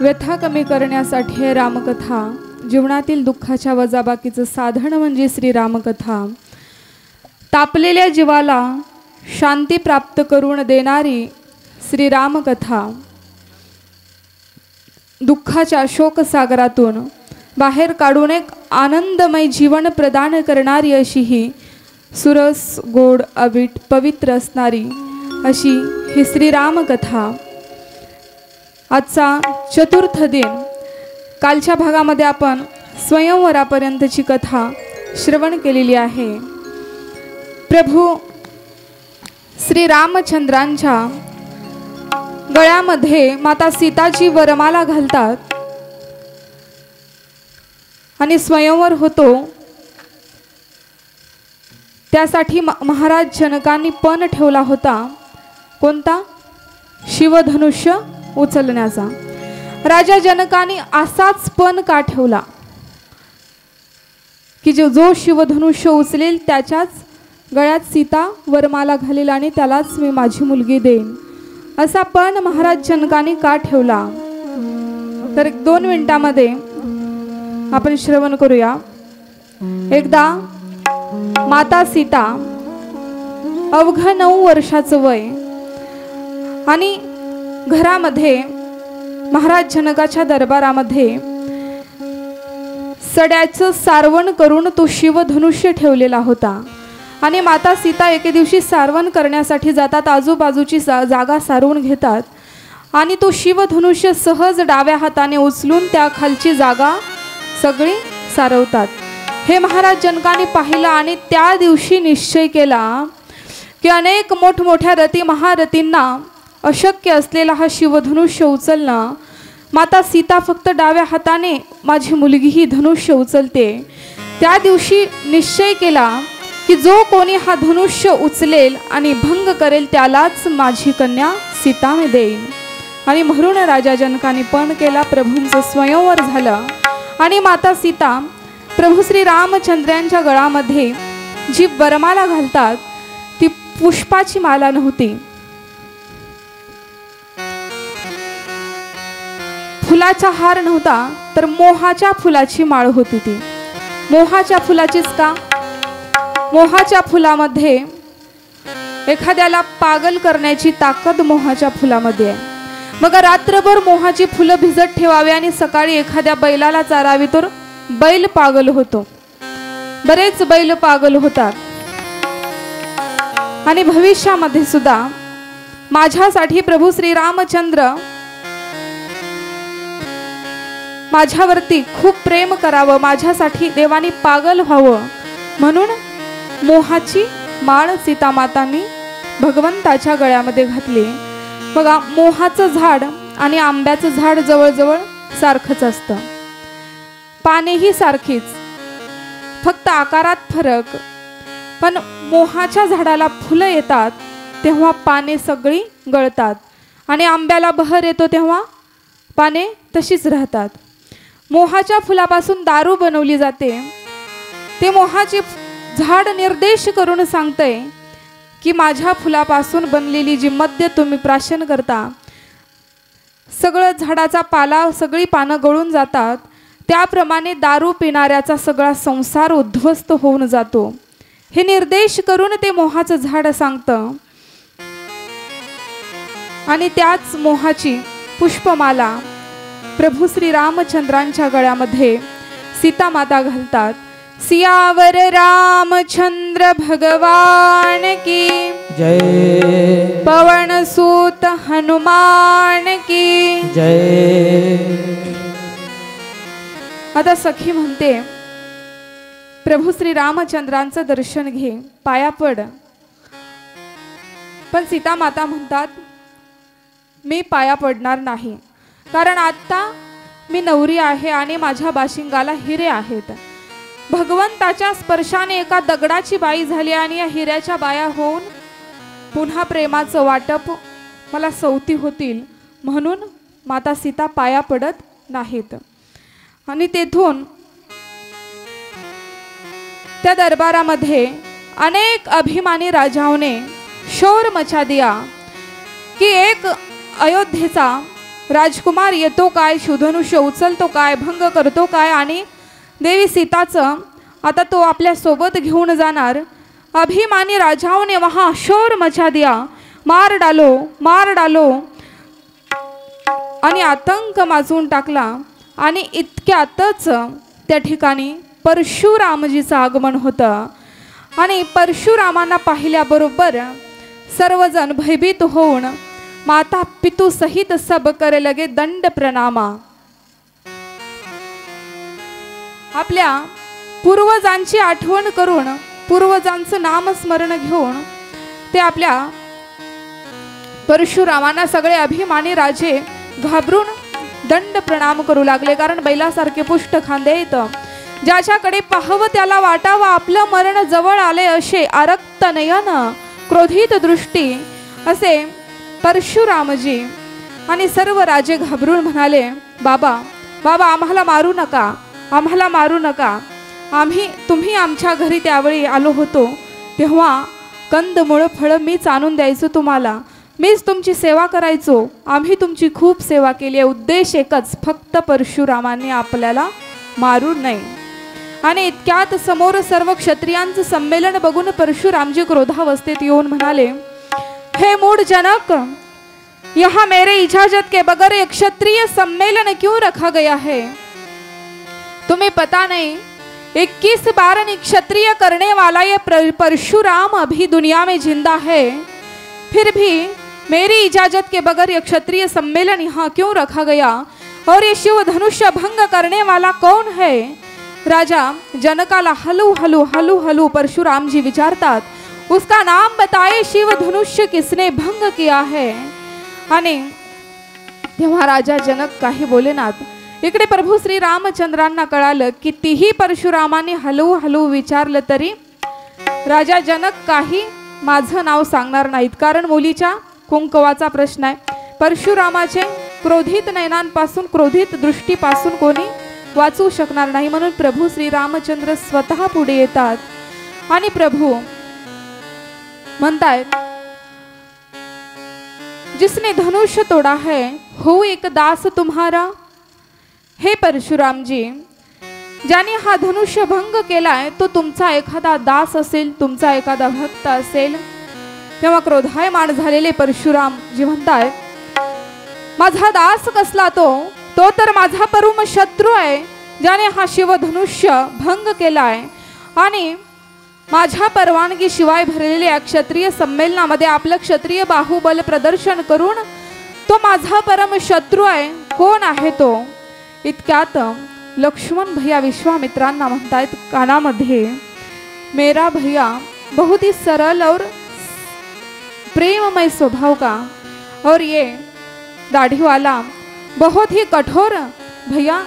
व्यथा कमी करण्यासाठी हे रामकथा। जीवनातील दुःखाच्या वजाबाकीचं साधन म्हणजे श्री रामकथा। तापलेल्या जीवाला शांती प्राप्त करून देणारी श्री रामकथा। दुःखाच्या शोकसागरातून बाहेर काढून एक आनंदमय जीवन प्रदान करणारी अशी ही सुरस गोड अवीट पवित्र असणारी अशी ही श्री रामकथा। आजचा चतुर्थ दिन। कालच्या भागामध्ये आपण स्वयंवरापर्यंतची कथा श्रवण केलेली आहे। प्रभू श्री रामचंद्रांच्या गळ्यामध्ये माता सीताची वरमाला घालतात आणि स्वयंवर होतो। त्यासाठी महाराज जनकांनी पण ठेवला होता। कोणता? शिवधनुष्य उचलण्याचा। राजा जनकाने असाच पण का ठेवला की जो शिवधनुष्य उचलेल त्याच्याच गळ्यात सीता वरमाला घालेल आणि त्यालाच मी माझी मुलगी देईन, असा पण महाराज जनकाने का ठेवला? तर 2 मिनिटांमध्ये आपण श्रवण करूया। एकदा माता सीता अवघ 9 वर्षाचं वय आणि घरामध्ये महाराज जनकाच्या दरबारामध्ये सड्याचं सारवण करून तो शिवधनुष्य ठेवलेला होता आणि माता सीता एके दिवशी सारवण करण्यासाठी जातात। आजूबाजूची जागा सारवून घेतात आणि तो शिवधनुष्य सहज डाव्या हाताने उचलून त्या खालची जागा सगळी सारवतात। हे महाराज जनकाने पाहिलं आणि त्या दिवशी निश्चय केला की अनेक मोठमोठ्या रती महारथींना अशक्य असलेला हा शिवधनुष्य उचलणं। माता सीता फक्त डाव्या हाताने माझी मुलगी ही धनुष्य उचलते। त्या दिवशी निश्चय केला की जो कोणी हा धनुष्य उचलेल आणि भंग करेल त्यालाच माझी कन्या सीता मी देईन। आणि म्हणून राजा जनकाने पण केला। प्रभूंचं स्वयंवर झालं आणि माता सीता प्रभू श्री रामचंद्रांच्या गळामध्ये जी वरमाला घालतात ती पुष्पाची माला नव्हती, फुलाचा हार नव्हता, तर मोहाच्या फुलाची माळ होती। ती मोहाच्या फुलाचीच का? मोहाच्या फुलामध्ये एखाद्याला पागल करण्याची ताकद मोहाच्या फुलामध्ये आहे। मग रात्रभर मोहाची फुलं भिजत ठेवावी आणि सकाळी एखाद्या बैलाला चारावी तर बैल पागल होतो। बरेच बैल पागल होतात। आणि भविष्यामध्ये सुद्धा माझ्यासाठी प्रभू श्री रामचंद्र माझ्यावरती खूप प्रेम करावं, माझ्यासाठी देवानी पागल व्हावं म्हणून मोहाची माळ सीता मातांनी भगवंताच्या गळ्यामध्ये घातली। बघा, मोहाचं झाड आणि आंब्याचं झाड जवळजवळ सारखंच असतं, पानेही सारखीच, फक्त आकारात फरक। पण मोहाच्या झाडाला फुलं येतात तेव्हा पाने सगळी गळतात आणि आंब्याला बहर येतो तेव्हा पाने तशीच राहतात। मोहाच्या फुलापासून दारू बनवली जाते। ते मोहाचे झाड निर्देश करून सांगतंय की माझ्या फुलापासून बनलेली जी मद्य तुम्ही प्राशन करता, सगळं झाडाचा पाला सगळी पानं गळून जातात, त्याप्रमाणे दारू पिणाऱ्याचा सगळा संसार उद्ध्वस्त होऊन जातो। हे निर्देश करून ते मोहाचं झाड सांगतं। आणि त्याच मोहाची पुष्पमाला प्रभू श्री रामचंद्रांच्या गळ्यामध्ये सीता माता घालतात। सियावर रामचंद्र भगवान की जय, पवन सूत हनुमान की जय। आता सखी म्हणते प्रभू श्री रामचंद्रांचं दर्शन घे, पाया पड। पण सीता माता म्हणतात मी पाया पडणार नाही, कारण आता मी नवरी आहे आणि माझ्या बाशिंगाला हिरे आहेत। भगवंताच्या स्पर्शाने एका दगडाची बाई झाली आणि या हिऱ्याच्या बाया होऊन पुन्हा प्रेमाचं वाटप मला सौती होतील, म्हणून माता सीता पाया पडत नाहीत। आणि तेथून त्या दरबारामध्ये अनेक अभिमानी राजाओं ने शोर मचा दिया कि एक अयोध्येचा राजकुमार येतो काय, शिवधनुष्य उचलतो काय, भंग करतो काय, आणि देवी सीताचं आता तो आपल्या सोबत घेऊन जाणार। अभिमानी राजाओं ने वहां शोर मचा दिया, मार डालो मार डालो, आणि आतंक माजून टाकला। आणि इतक्यातच त्या ठिकाणी परशुरामजीचं आगमन होतं। आणि परशुरामांना पाहिल्याबरोबर सर्वजण भयभीत होऊन माता पितू सहित सब करे लगे दंड प्रणामा। आपल्या पूर्वजांची आठवण करून, पूर्वजांचं नामस्मरण घेऊन ते आपल्या परशुरामांना सगळे अभिमानी राजे घाबरून दंड प्रणाम करू लागले। कारण बैलासारखे पुष्ट खांदे आहेत, ज्याच्याकडे पाहावं त्याला वाटावं आपलं मरण जवळ आले असे आरक्त नयन क्रोधित दृष्टी असे परशुरामजी। आणि सर्व राजे घाबरून म्हणाले, बाबा बाबा आम्हाला मारू नका, आम्हाला मारू नका, तुम्ही आमच्या घरी त्यावेळी आलो होतो तेव्हा कंदमुळ फळ मीच आणून द्यायचो तुम्हाला, मीच तुमची सेवा करायचो, आम्ही तुमची खूप सेवा केली, उद्देश एकच, फक्त परशुरामांनी आपल्याला मारू नये। आणि इतक्यात समोर सर्व क्षत्रियांचं संमेलन बघून परशुरामजी क्रोधावस्थेत येऊन म्हणाले, हे मूढ़ जनक, यहाँ मेरे इजाजत के बगैर एक क्षत्रिय सम्मेलन क्यों रखा गया है? तुम्हें पता नहीं 21 बार क्षत्रिय करने वाला ये परशुराम अभी दुनिया में जिंदा है, फिर भी मेरी इजाजत के बगैर ये क्षत्रिय सम्मेलन यहाँ क्यों रखा गया? और ये शिव धनुष्य भंग करने वाला कौन है? राजा जनकाला हलू हलू हलू हलू परशुराम जी विचारतात, उसका नाम बताए, शिव धनुष्य किसने भंग किया है? आणि तेव्हा राजा जनक काही बोलेनात। इकडे प्रभू श्री रामचंद्रांना कळालं, कितीही परशुरामाने हलू हलू विचारलं तरी राजा जनक काही माझं नाव सांगणार नाहीत, कारण मुलीच्या कुंकवाचा प्रश्न आहे। परशुरामाचे क्रोधित नयनांपासून, क्रोधित दृष्टीपासून कोणी वाचू शकणार नाही, म्हणून प्रभू श्री रामचंद्र स्वतः पुढे येतात आणि प्रभू म्हणतायत, जिसने धनुष्य तोड़ा है हो एक दास तुम्हारा। हे परशुराम जी, ज्याने हा धनुष्य भंग केलाय तो तुमचा एखादा दास असेल, तुमचा एखादा भक्त असेल। तेव्हा क्रोधायमान झालेले परशुराम जी म्हणतायत, माझा दास कसला तो तर माझा परम शत्रू आहे, ज्याने हा शिवधनुष्य भंग केलाय आणि माझ्या परवानगी शिवाय भरलेल्या क्षत्रिय संमेलनामध्ये आपलं क्षत्रिय बाहुबल प्रदर्शन करून तो माझा परम शत्रू आहे। कोण आहे तो? इतक्यात लक्ष्मण भैया विश्वामित्रांना म्हणतायत कानामध्ये, मेरा भैया बहुत ही सरल और प्रेममय स्वभाव का, और ये दाढ़ी वाला बहुत ही कठोर भैया,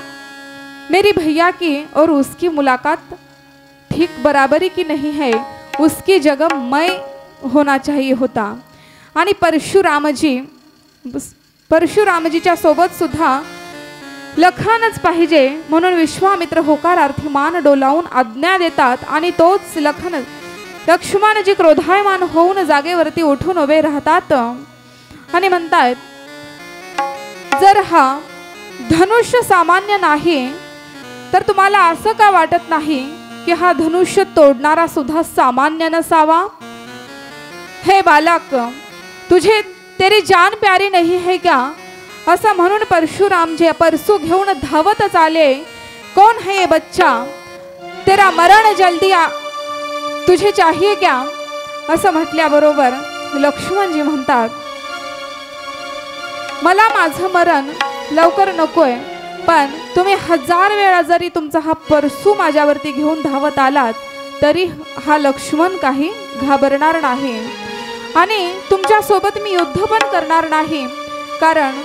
मेरी भैया की और उसकी मुलाकात ठीक बराबरी की नहीं है, उसकी जगह मैं होना चाहिए होता। आणि परशुरामजीच्या सोबत सुद्धा लखनच पाहिजे, म्हणून विश्वामित्र होकारार्थी मान डोलावून आज्ञा देतात आणि तोच लखन लक्ष्मणजी क्रोधायमान होऊन जागेवरती उठून उभे राहतात आणि म्हणतात, जर हा धनुष्य सामान्य नाही तर तुम्हाला असं का वाटत नाही कि हा धनुष्य तोडणारा सुद्धा सामान्य नसावा? हे बालक, तुझे तेरी जान प्यारी नहीं है क्या? असं म्हणून परशुराम जे परसू घेऊन धावतच आले, कौन है ये बच्चा, तेरा मरण जल्दी तुझे चाहिए क्या? असं म्हटल्याबरोबर लक्ष्मणजी म्हणतात, मला माझं मरण लवकर नकोय, पण तुम्ही 1000 वेळा जरी तुमचा हा परसू माझ्यावरती घेऊन धावत आलात तरी हा लक्ष्मण काही घाबरणार नाही आणि तुमच्या सोबत मी युद्ध पण करणार नाही, कारण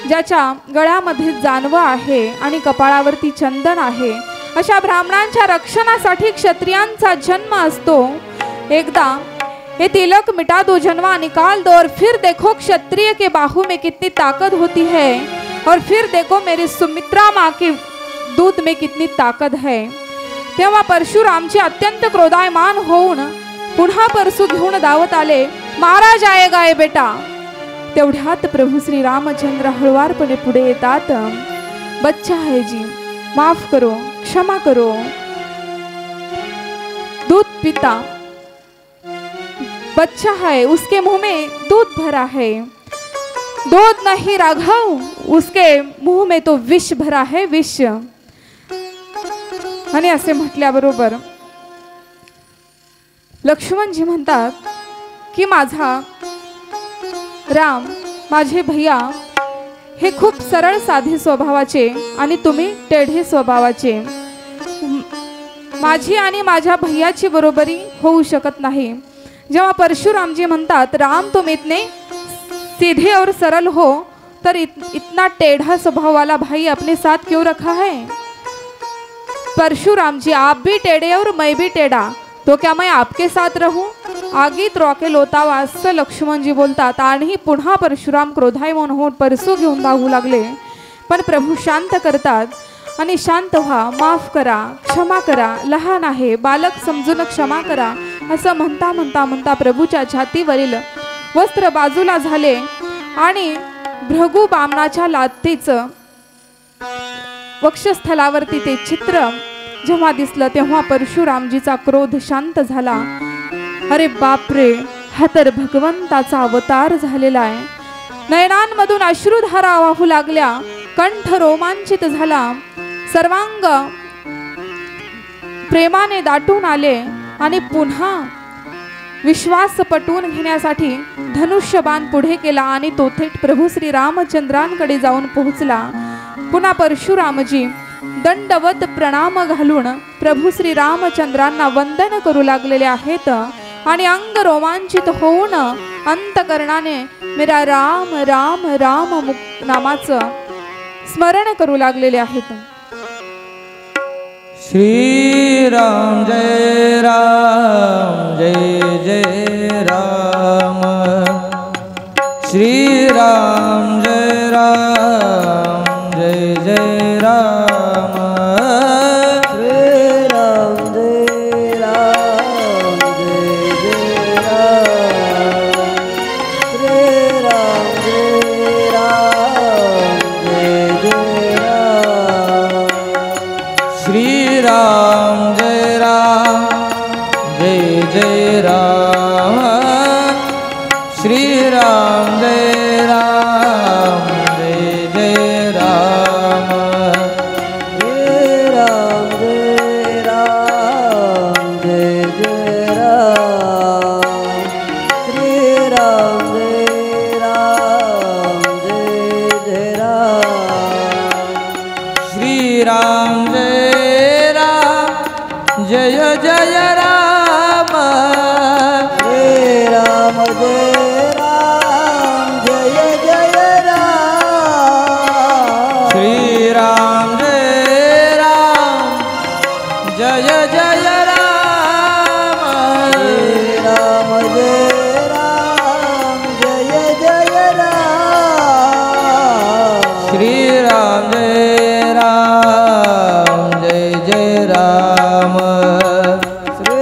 ज्याच्या गळ्यामध्ये जानवा आहे आणि कपाळावरती चंदन आहे अशा ब्राह्मणांच्या रक्षणासाठी क्षत्रियांचा जन्म असतो। एकदा ये तिलक मिटा दो, जनवा निकाल दो, और फिर देखो क्षत्रिय के बाहू में कितनी ताकत होती है, और फिर देखो मेरी सुमित्रा माँ के दूध में कितनी ताकत है। तेव्हा परशुरामजी अत्यंत क्रोधायमान होऊन पुन्हा परसू घेऊन धावत आले, मारा जाएगा ये बेटा, तेवढ्यात प्रभू श्री रामचंद्र हळुवारपणे पुढे येतात। बच्चा है जी, माफ करो, क्षमा करो। दूध पीता बच्चा है, उसके मुंह में दूध भरा है। दूध नहीं राघव, उसके मुंह में तो विष भरा है, विष। आणि असे म्हटल्याबरोबर लक्ष्मणजी म्हणतात की माझा राम, माझे भैया हे खूप सरळ साधे स्वभावाचे आणि तुम्ही टेढे स्वभावाचे। माझी आणि माझ्या भैयाची बरोबरी होऊ शकत नाही। जेव्हा परशुरामजी म्हणतात राम तुम इतने सीधे और सरल हो, तर इतना टेढ़ा स्वभाव वाला भाई अपने साथ क्यों रखा है? परशुराम जी, आप भी टेढ़े और मैं भी टेढ़ा, तो क्या मैं आपके साथ रहूं? आगीत रॉकेल होतावा असं लक्ष्मणजी बोलतात। आणि पुन्हा परशुराम क्रोधायमान होऊन परसू घेऊन धावू लागले। पण प्रभू शांत करतात आणि शांत व्हा, माफ करा, क्षमा करा, लहान आहे, बालक समजून क्षमा करा असं म्हणता म्हणता म्हणता प्रभूच्या छातीवरील वस्त्र बाजूला झाले आणि भृगु बामणाच्या लाथेचं वक्षस्थलावरती ते चित्र जेव्हा दिसलं तेव्हा परशुरामजीचा क्रोध शांत झाला। अरे बापरे, हा तर भगवंताचा अवतार झालेला आहे। नयनांमधून अश्रुधारा वाहू लागल्या, कंठ रोमांचित झाला, सर्वांग प्रेमाने दाटून आले आणि पुन्हा विश्वास पटवून घेण्यासाठी धनुष्यबाण पुढे केला आणि तो थेट प्रभू श्री रामचंद्रांकडे जाऊन पोहोचला। पुन्हा परशुरामजी दंडवत प्रणाम घालून प्रभू श्री रामचंद्रांना वंदन करू लागलेले आहेत आणि अंग रोमांचित होऊन अंतकरणाने मेरा राम राम राम नामाचं स्मरण करू लागलेले आहेत। श्री राम जय राम जय जय राम, श्री राम जय राम जय जय राम, श्री राम जय राम जय जय राम, श्री राम जय राम जय जय राम, श्री राम जय राम जय जय राम, श्री राम जय राम जय जय राम, श्री राम जय राम जय जय राम, श्री राम जय राम जय जय राम, श्री राम जय राम जय जय राम, श्री राम जय राम जय जय राम, श्री राम जय राम जय जय राम, श्री राम जय राम जय जय राम, श्री राम जय राम जय जय राम, श्री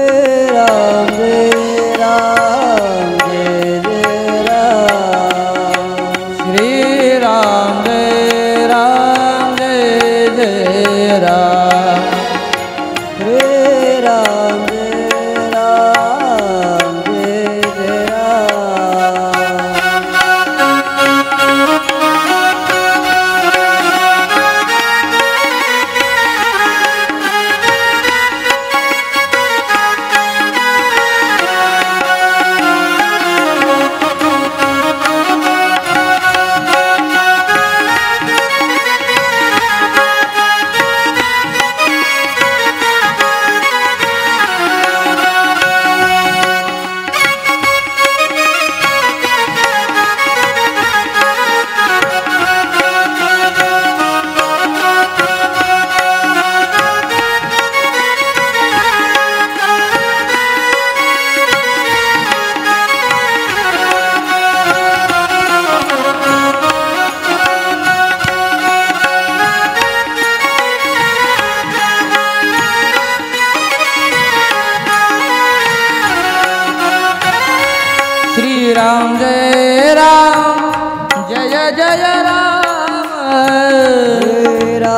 राम जय राम जय जय राम, श्री राम जय राम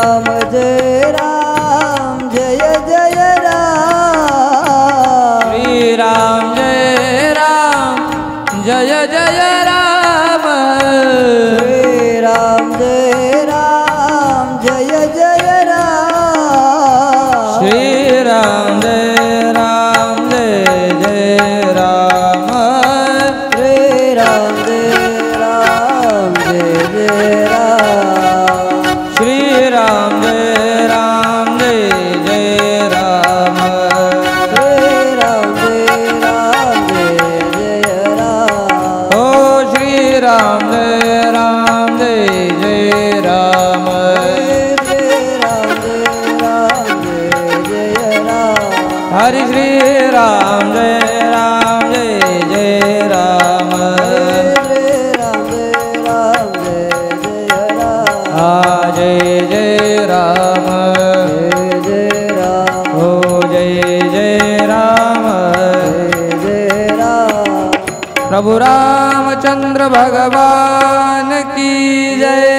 राम जय राम जय जय राम श्री राम जय राम जय जय राम श्री राम जय राम जय जय राम श्री राम जय राम जय जय राम श्री राम जय राम जय जय राम श्री राम जय राम जय जय राम श्री राम जय राम जय जय राम ओ श्री राम जय राम जय जय राम श्री राम जय राम जय जय राम हरि श्री राम जय राम जय जय राम श्री राम जय राम जय जय राम जय जय राम जय जय राम ओ जय जय राम जय जय राम प्रभु रामचंद्र भगवान की जय।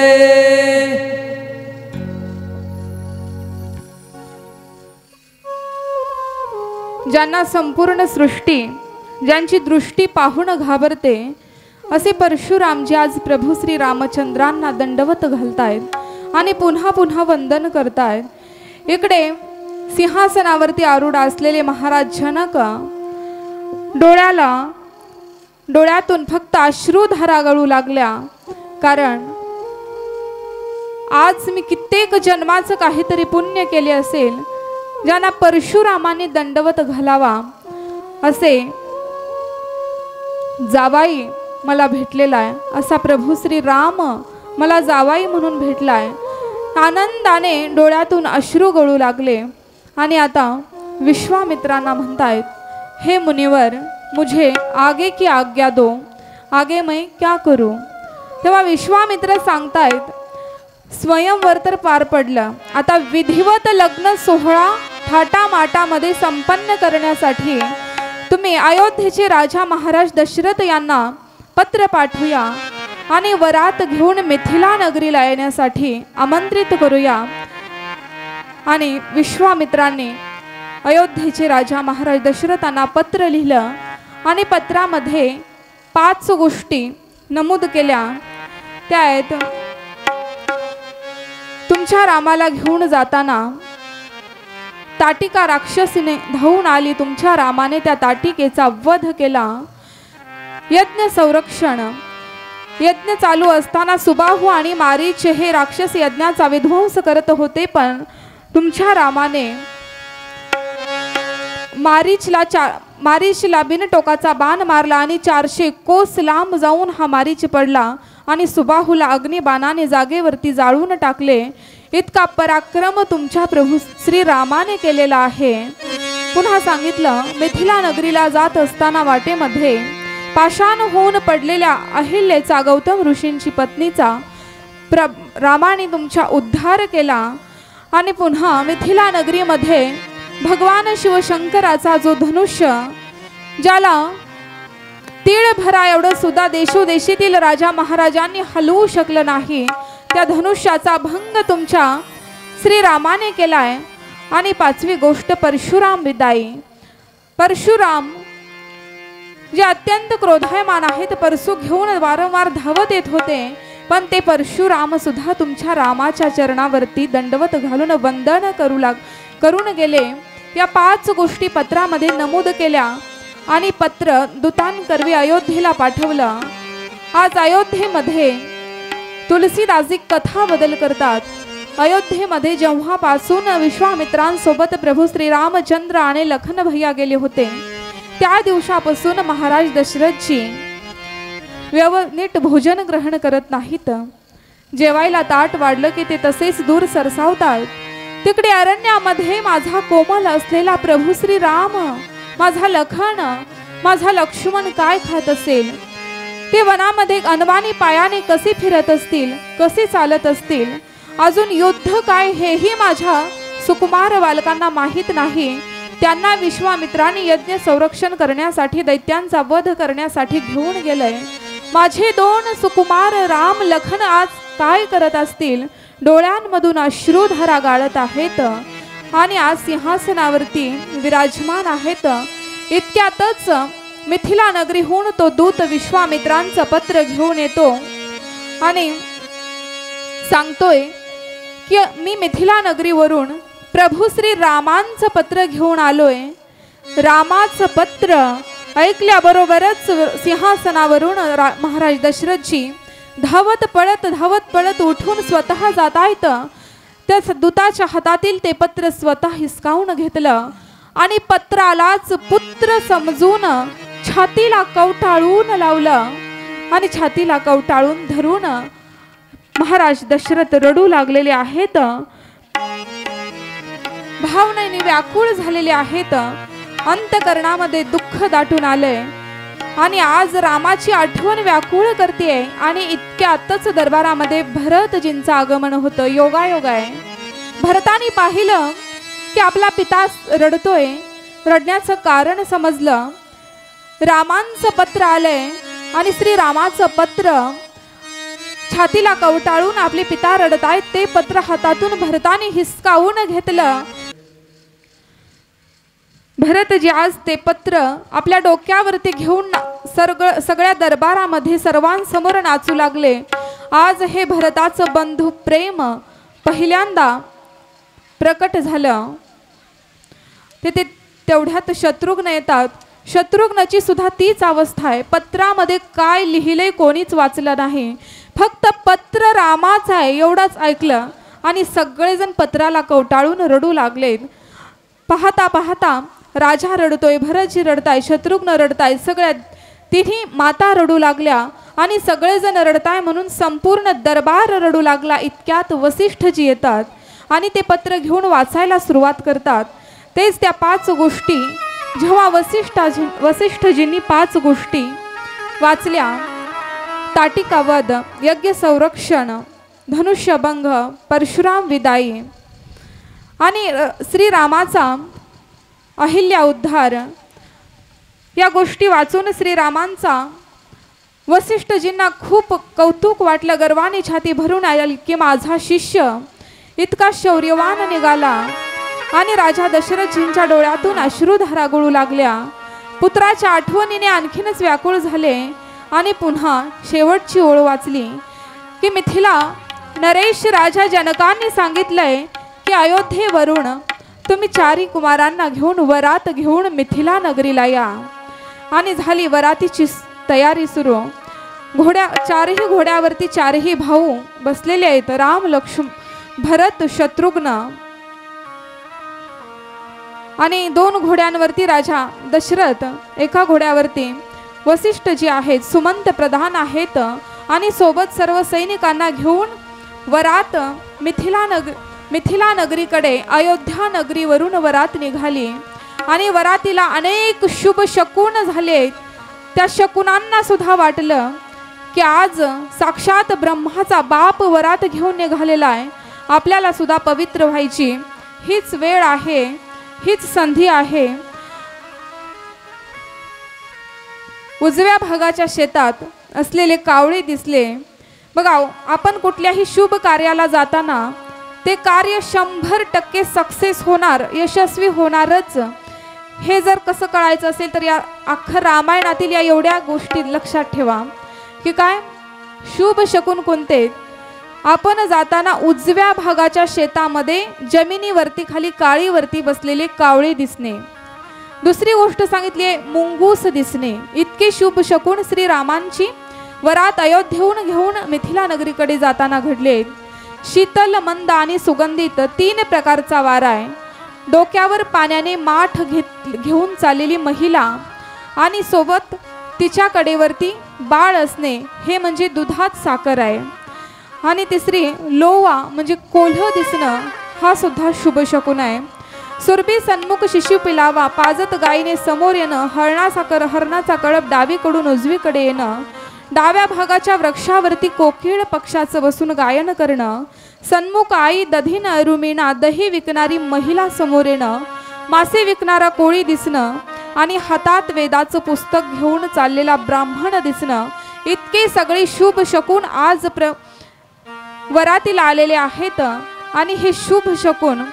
ज्यांना संपूर्ण सृष्टी ज्यांची दृष्टी पाहून घाबरते असे परशुरामजी आज प्रभू श्री रामचंद्रांना दंडवत घालतायत आणि पुन्हा पुन्हा वंदन करतायत। इकडे सिंहासनावरती आरूढ असलेले महाराज जनक डोळ्यातून फक्त अश्रुधारा गळू लागल्या, कारण आज मी कित्येक जन्माचं काहीतरी पुण्य केले असेल ज्यांना परशुरामाने दंडवत घालावा असे जावाई मला भेटलेला आहे, असा प्रभू श्री राम मला जावाई म्हणून भेटलाय। आनंदाने डोळ्यातून अश्रू गळू लागले आणि आता विश्वामित्रांना म्हणतायत, हे मुनिवर मुझे आगे की आज्ञा दो, आगे मैं क्या करूं। तेव्हा विश्वामित्र सांगतायत, स्वयंवर तर पार पडलं, आता विधिवत लग्न सोहळा थाटामाटामध्ये संपन्न करण्यासाठी तुम्ही अयोध्येचे राजा महाराज दशरथ यांना पत्र पाठवूया आणि वरात घेऊन मिथिला नगरीला येण्यासाठी आमंत्रित करूया। आणि विश्वामित्रांनी अयोध्येचे राजा महाराज दशरथांना पत्र लिहिलं आणि पत्रामध्ये 5 गोष्टी नमूद केल्या। त्या आहेत, तुमच्या रामाला घेऊन जाताना ताटिका राक्षसीने धावून आली, तुमच्या रामाने त्या ताटिकेचा वध केला। यज्ञ संरक्षण, यज्ञ चालू असताना सुबाहू आणि मारीच हे राक्षस यज्ञाचा विध्वंस करत होते, पण तुमच्या रामाने मारीचला बिनटोकाचा बाण मारला आणि 400 कोस लांब जाऊन हा मारीच पडला आणि सुबाहूला अग्निबाणाने जागेवरती जाळून टाकले। इतका पराक्रम तुमच्या प्रभू श्री रामाने केलेला आहे। पुन्हा सांगितलं, मिथिला नगरीला जात असताना वाटेमध्ये पाषाण होऊन पडलेल्या अहिल्याचा, गौतम ऋषींची पत्नीचा रामाने तुमचा उद्धार केला। आणि पुन्हा मिथिला नगरीमध्ये भगवान शिवशंकराचा जो धनुष्य, ज्याला तीळ भरा एवढं सुद्धा देशोदेशीतील राजा महाराजांनी हलवू शकलं नाही, त्या धनुष्याचा भंग तुमच्या श्रीरामाने केलाय। आणि 5वी गोष्ट परशुराम विदाई। परशुराम जे अत्यंत क्रोधायमान आहेत, परशु घेऊन वारंवार धावत येत होते, पण ते परशुराम सुद्धा तुमच्या रामाच्या चरणावरती दंडवत घालून वंदन करून गेले। या 5 गोष्टी पत्रामध्ये नमूद केल्या आणि पत्र दूतांकरवी अयोध्येला पाठवलं। आज अयोध्येमध्ये तुलसीदासजी कथा बदल करतात। अयोध्येमध्ये जेव्हापासून विश्वामित्रांसोबत प्रभू श्री रामचंद्र आणि लखन भैया गेले होते, त्या दिवसापासून महाराज दशरथजी नीट भोजन ग्रहण करत नाहीत। जेवायला ताट वाढलं की ते तसेच दूर सरसावतात। तिकडे अरण्यामध्ये माझा कोमल असलेला प्रभू श्री राम, माझा लखन, माझा लक्ष्मण काय खात असेल, ते वनामध्ये अनवाणी पायाने कसे फिरत असतील, कसे चालत असतील, अजून युद्ध काय हेही माझ्या सुकुमार बालकांना माहीत नाही। त्यांना विश्वामित्राने यज्ञ संरक्षण करण्यासाठी, दैत्यांचा वध करण्यासाठी घेऊन गेलंय। माझे 2 सुकुमार राम लखन आज काय करत असतील, डोळ्यांमधून अश्रुधारा गाळत आहेत आणि आज सिंहासनावरती विराजमान आहेत। इतक्यातच मिथिला नगरीहून तो दूत विश्वामित्रांचं पत्र घेऊन येतो आणि सांगतोय की मी मिथिला नगरीवरून प्रभू श्री रामांचं पत्र घेऊन आलोय। रामाचं पत्र ऐकल्याबरोबरच सिंहासनावरून महाराज दशरथजी धावत पळत उठून स्वतः जात आहेत। त्या दूताच्या हातातील ते पत्र स्वतः हिसकावून घेतलं आणि पत्रालाच पुत्र समजून छातीला कवटाळून लावलं आणि छातीला कवटाळून धरून महाराज दशरथ रडू लागलेले आहेत, भावनेने व्याकुळ झालेले आहेत, अंतकरणामध्ये दुःख दाटून आलंय आणि आज रामाची आठवण व्याकुळ करते। आणि इतक्यातच दरबारामध्ये भरतजींचं आगमन होतं। योगायोग आहे, भरताने पाहिलं की आपला पिता रडतोय, रडण्याचं कारण समजलं। रामांचं पत्र आलंय आणि श्री रामाचं पत्र छातीला कवटाळून आपले पिता रडत आहेत, ते पत्र हातातून भरताने हिसकावून घेतलं। भरतजी आज ते पत्र आपल्या डोक्यावरती घेऊन सगळ्या दरबारामध्ये सर्वांसमोर नाचू लागले। आज हे भरताचं बंधू प्रेम पहिल्यांदा प्रकट झालं। ते तेवढ्यात शत्रुघ्न येतात। शत्रुघ्नाची सुद्धा तीच अवस्था आहे, पत्रामध्ये काय लिहिलंय कोणीच वाचलं नाही, फक्त पत्र रामाचं आहे एवढंच ऐकलं आणि सगळेजण पत्राला कवटाळून रडू लागलेत। पाहता पाहता राजा रडतोय, भरतजी रडताय, शत्रुघ्न रडताय, सगळ्या तिन्ही माता रडू लागल्या आणि सगळेजण रडताय म्हणून संपूर्ण दरबार रडू लागला। इतक्यात वसिष्ठजी येतात आणि ते पत्र घेऊन वाचायला सुरुवात करतात। तेच त्या 5 गोष्टी जेव्हा वसिष्ठजींनी 5 गोष्टी वाचल्या, ताटिकावध, यज्ञ संरक्षण, धनुष्यभंग, परशुराम विदाई आणि श्रीरामाचा अहिल्या उद्धार, या गोष्टी वाचून श्रीरामांचा वसिष्ठजींना खूप कौतुक वाटलं, गर्वाने छाती भरून आली की माझा शिष्य इतका शौर्यवान निघाला। आणि राजा दशरथजींच्या डोळ्यातून अश्रुधारा गळू लागल्या, पुत्राच्या आठवणीने आणखीनच व्याकुळ झाले आणि पुन्हा शेवटची ओळ वाचली की मिथिला नरेश राजा जनकांनी सांगितलंय की अयोध्येवरून तुम्ही 4 कुमारांना घेऊन वरात घेऊन मिथिला नगरीला या। आणि झाली वरातीची तयारी सुरू। 4ही घोड्यावरती 4ही भाऊ बसलेले आहेत, राम, लक्ष्मण, भरत, शत्रुघ्न आणि 2 घोड्यांवरती राजा दशरथ, एका घोड्यावरती वसिष्ठ जी आहेत, सुमंत प्रधान आहेत आणि सोबत सर्व सैनिकांना घेऊन वरात मिथिला नगरीकडे अयोध्या नगरीवरून वरात निघाली। आणि वरातीला अनेक शुभ शकुन झाले। त्या शकुनांना सुद्धा वाटलं की आज साक्षात ब्रह्माचा बाप वरात घेऊन निघालेला आहे, आपल्याला सुद्धा पवित्र व्हायची हीच वेळ आहे, हीच संधी आहे। उजव्या भागाच्या शेतात असलेले कावळे दिसले। बघा, आपण कुठल्याही शुभ कार्याला जाताना ते कार्य 100% सक्सेस होणार, यशस्वी होणारच, हे जर कसं कळायचं असेल तर या अख्खा रामायणातील या एवढ्या गोष्टी लक्षात ठेवा की काय शुभ शकुन कोणते। आपण जाताना उजव्या भागाच्या शेतामध्ये जमिनीवरती खाली काळीवरती बसलेले कावळे दिसणे। दुसरी गोष्ट सांगितली मुंगूस दिसणे। इतके शुभ शकुन श्रीरामांची वरात अयोध्येहून घेऊन मिथिला नगरीकडे जाताना घडले। शीतल, मंद आणि सुगंधित 3 प्रकारचा वारा आहे। डोक्यावर पाण्याने माठ घेऊन चाललेली महिला आणि सोबत तिच्या कडेवरती बाळ असणे, हे म्हणजे दुधात साखर आहे। आणि तिसरी लोवा म्हणजे कोल्ह दिसणं, हा सुद्धा शुभ शकुन आहे। सुरभी सन्मुख शिशु पिलावा, पाजत गायीने समोर येणं, हरणाचा कळप डावीकडून उजवीकडे येणं, डाव्या भागाच्या वृक्षावरती कोकिळ पक्षाचं बसून गायन करणं, सन्मुख आई दधीन रुमिणा, दही विकणारी महिला समोर येणं, मासे विकणारा कोळी दिसणं आणि हातात वेदाचं पुस्तक घेऊन चाललेला ब्राह्मण दिसणं, इतके सगळे शुभ शकुन आज वरातीला आलेले आहेत आणि हे शुभ शकून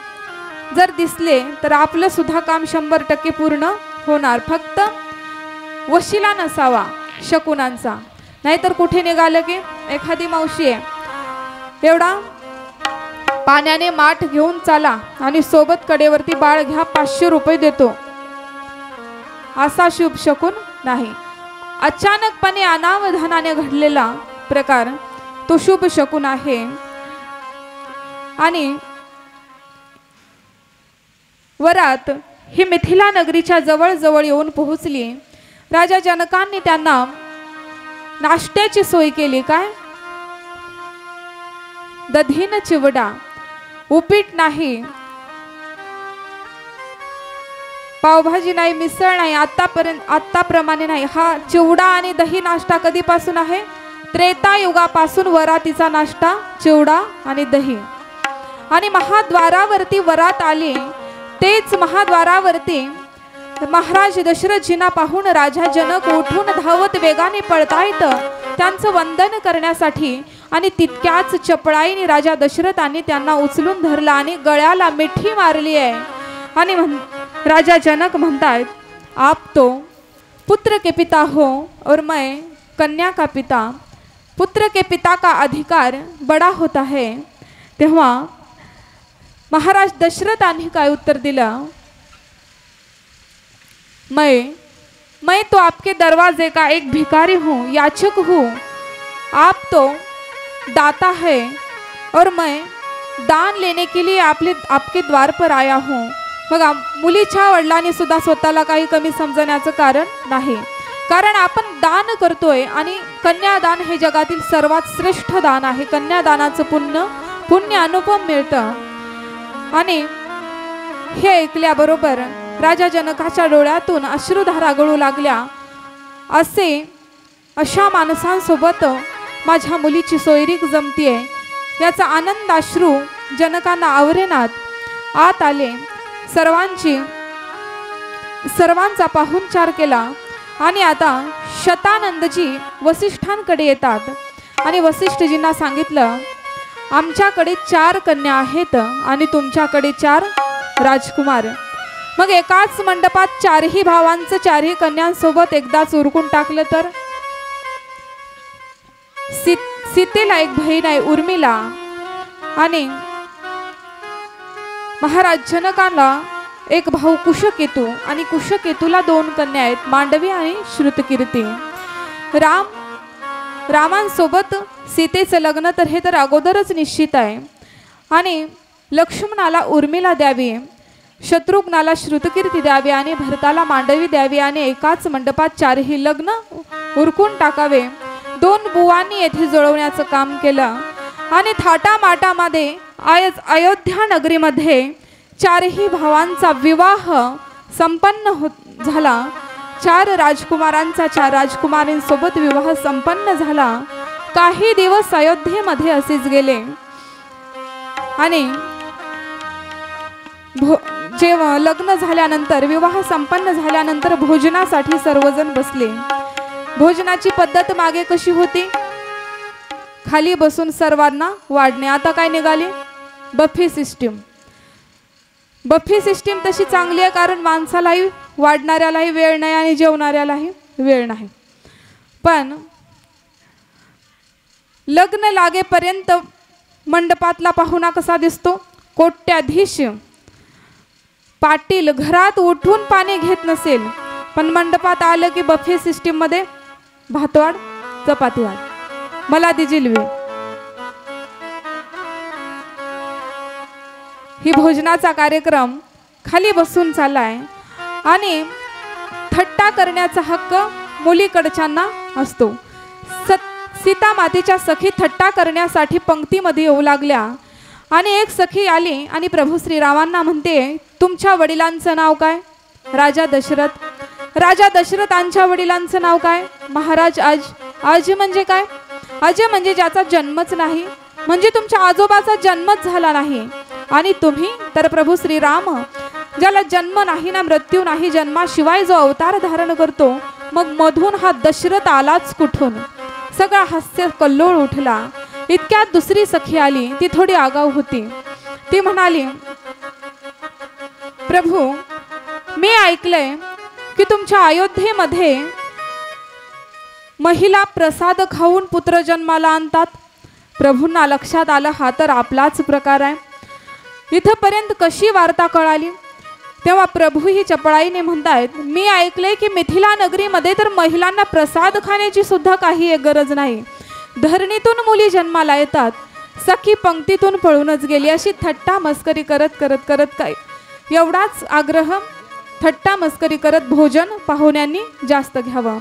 जर दिसले तर आपलं सुद्धा काम 100% पूर्ण होणार. फक्त वशिला नसावा शकुनांचा. नाहीतर कुठे निघालं की एखादी मावशी आहे, एवढा पाण्याने माठ घेऊन चाला आणि सोबत कडेवरती बाळ घ्या, 500 रुपये देतो, असा शुभ शकून नाही. अचानकपणे अनावधानाने घडलेला प्रकार तो शुभ शकून आहे. आणि वरात ही मिथिला नगरीच्या जवळ जवळ येऊन पोहोचली. राजा जनकांनी त्यांना नाश्त्याची सोय केली. काय? दधीन चिवडा, उपीट नाही, पावभाजी नाही, मिसळ नाही, आताप्रमाणे नाही. हा चिवडा आणि दही नाश्ता कधीपासून आहे? त्रेता युगापासून वरातीचा नाश्ता चिवडा आणि दही. आणि महाद्वारावरती वरात आली. तेच महाद्वारावरती महाराज दशरथजींना पाहून राजा जनक उठून धावत वेगाने पळतायत त्यांचं वंदन करण्यासाठी. आणि तितक्याच चपळाईने राजा दशरथांनी त्यांना उचलून धरला आणि गळ्याला मिठी मारली आहे. आणि राजा जनक म्हणतायत, आप तो पुत्र के पिता हो और मैं कन्या का पिता. पुत्र के पिता का अधिकार बड़ा होता है. तेव्हा महाराज दशरथांनी काय उत्तर दिलं? मैं तो आपके दरवाजे का एक भिखारी हूँ, याचक हूँ. आप तो दाता है और मैं दान लेने के लिए आपके द्वार पर आया हूँ. बघा, मुलीच्या वडिलांनी सुद्धा स्वतःला काही कमी समजण्याचं कारण नाही. कारण आपण दान करतोय आणि कन्यादान हे जगातील सर्वात श्रेष्ठ दान आहे. कन्यादानाचं पुण्य अनुपम मिळतं. आणि हे ऐकल्याबरोबर राजा जनकाच्या डोळ्यातून अश्रुधारा गळू लागल्या. अशा माणसांसोबत माझ्या मुलीची सोयरीक जमतीये याचा आनंद अश्रू जनकांना आवरेनात. आत आले, सर्वांचा पाहुणचार केला. आणि आता शतानंदजी वसिष्ठांकडे येतात आणि वसिष्ठजींना सांगितलं, आमच्याकडे 4 कन्या आहेत आणि तुमच्याकडे 4 राजकुमार. मग एकाच मंडपात 4ही भावांचं 4ही कन्यांसोबत एकदाच उरकून टाकलं तर? सीतेला एक बहीण आहे उर्मिला आणि महाराज जनकांना एक भाऊ कुशकेतू आणि कुशकेतूला 2 कन्या आहेत, मांडवी आणि श्रुतकीर्ती. रामांसोबत सीतेचं लग्न तर हे तर अगोदरच निश्चित आहे. आणि लक्ष्मणाला उर्मिला द्यावी, शत्रुघ्नाला श्रुतकीर्ती द्यावी आणि भरताला मांडवी द्यावी आणि एकाच मंडपात 4ही लग्न उरकून टाकावे. 2 बुवांनी येथे जुळवण्याचं काम केलं. आणि थाटामाटामध्ये अयोध्या नगरीमध्ये 4ही भावांचा विवाह संपन्न झाला. 4 राजकुमारांचा 4 राजकुमारींसोबत विवाह संपन्न झाला. काही दिवस अयोध्येमध्ये असेच गेले. आणि जेव्हा लग्न झाल्यानंतर, विवाह संपन्न झाल्यानंतर भोजनासाठी सर्वजण बसले. भोजनाची पद्धत मागे कशी होती? खाली बसून सर्वांना वाढणे. आता काय निघाली? Buffett system. बफे सिस्टीम तशी चांगली आहे कारण माणसालाही वाढणाऱ्यालाही वेळ नाही आणि जेवणाऱ्यालाही वेळ नाही. पण लग्न लागेपर्यंत मंडपातला पाहुणा कसा दिसतो? कोट्याधीश पाटील घरात उठून पाणी घेत नसेल, पण मंडपात आलं की बफे सिस्टीम मध्ये भातवाड, चपातीवाड, मला ती जिलबी. ही भोजनाचा कार्यक्रम खाली बसून चाललाय. आणि थट्टा करण्याचा हक्क मुलीकडच्यांना असतो. सीता मातेच्या सखी थट्टा करण्यासाठी पंक्तीमध्ये येऊ लागल्या. आणि एक सखी आली आणि प्रभू श्रीरामांना म्हणते, तुमच्या वडिलांचं नाव काय? राजा दशरथ. राजा दशरथांच्या वडिलांचं नाव काय? महाराज आज. आज म्हणजे काय? अज म्हणजे ज्याचा जन्मच नाही, म्हणजे तुमच्या आजोबाचा जन्मच झाला नाही. आणि तुम्ही तर प्रभू श्रीराम ज्याला जन्म नाही ना मृत्यू नाही, जन्माशिवाय जो अवतार धारण करतो, मग मधून हा दशरथ आलाच कुठून? सगळा हास्य कल्लोळ उठला. इतक्यात दुसरी सखी आली. ती थोडी आगाऊ होती. ती म्हणाली, प्रभू, मी ऐकलंय की तुमच्या अयोध्येमध्ये महिला प्रसाद खाऊन पुत्र जन्माला आणतात. प्रभूंना लक्षात आलं हा तर आपलाच प्रकार आहे. इथपर्यंत कशी वार्ता कळाली? तेव्हा प्रभू ही चपळाईने म्हणतायत, मी ऐकले की मिथिला नगरीमध्ये तर महिलांना प्रसाद खाण्याची सुद्धा काही एक गरज नाही. धरणीतून मुली जन्माला येतात. सखी पंक्तीतून पळूनच गेली. अशी थट्टा मस्करी करत करत करत काय एवढाच आग्रह, थट्टा मस्करी करत भोजन पाहुण्यांनी जास्त घ्यावं.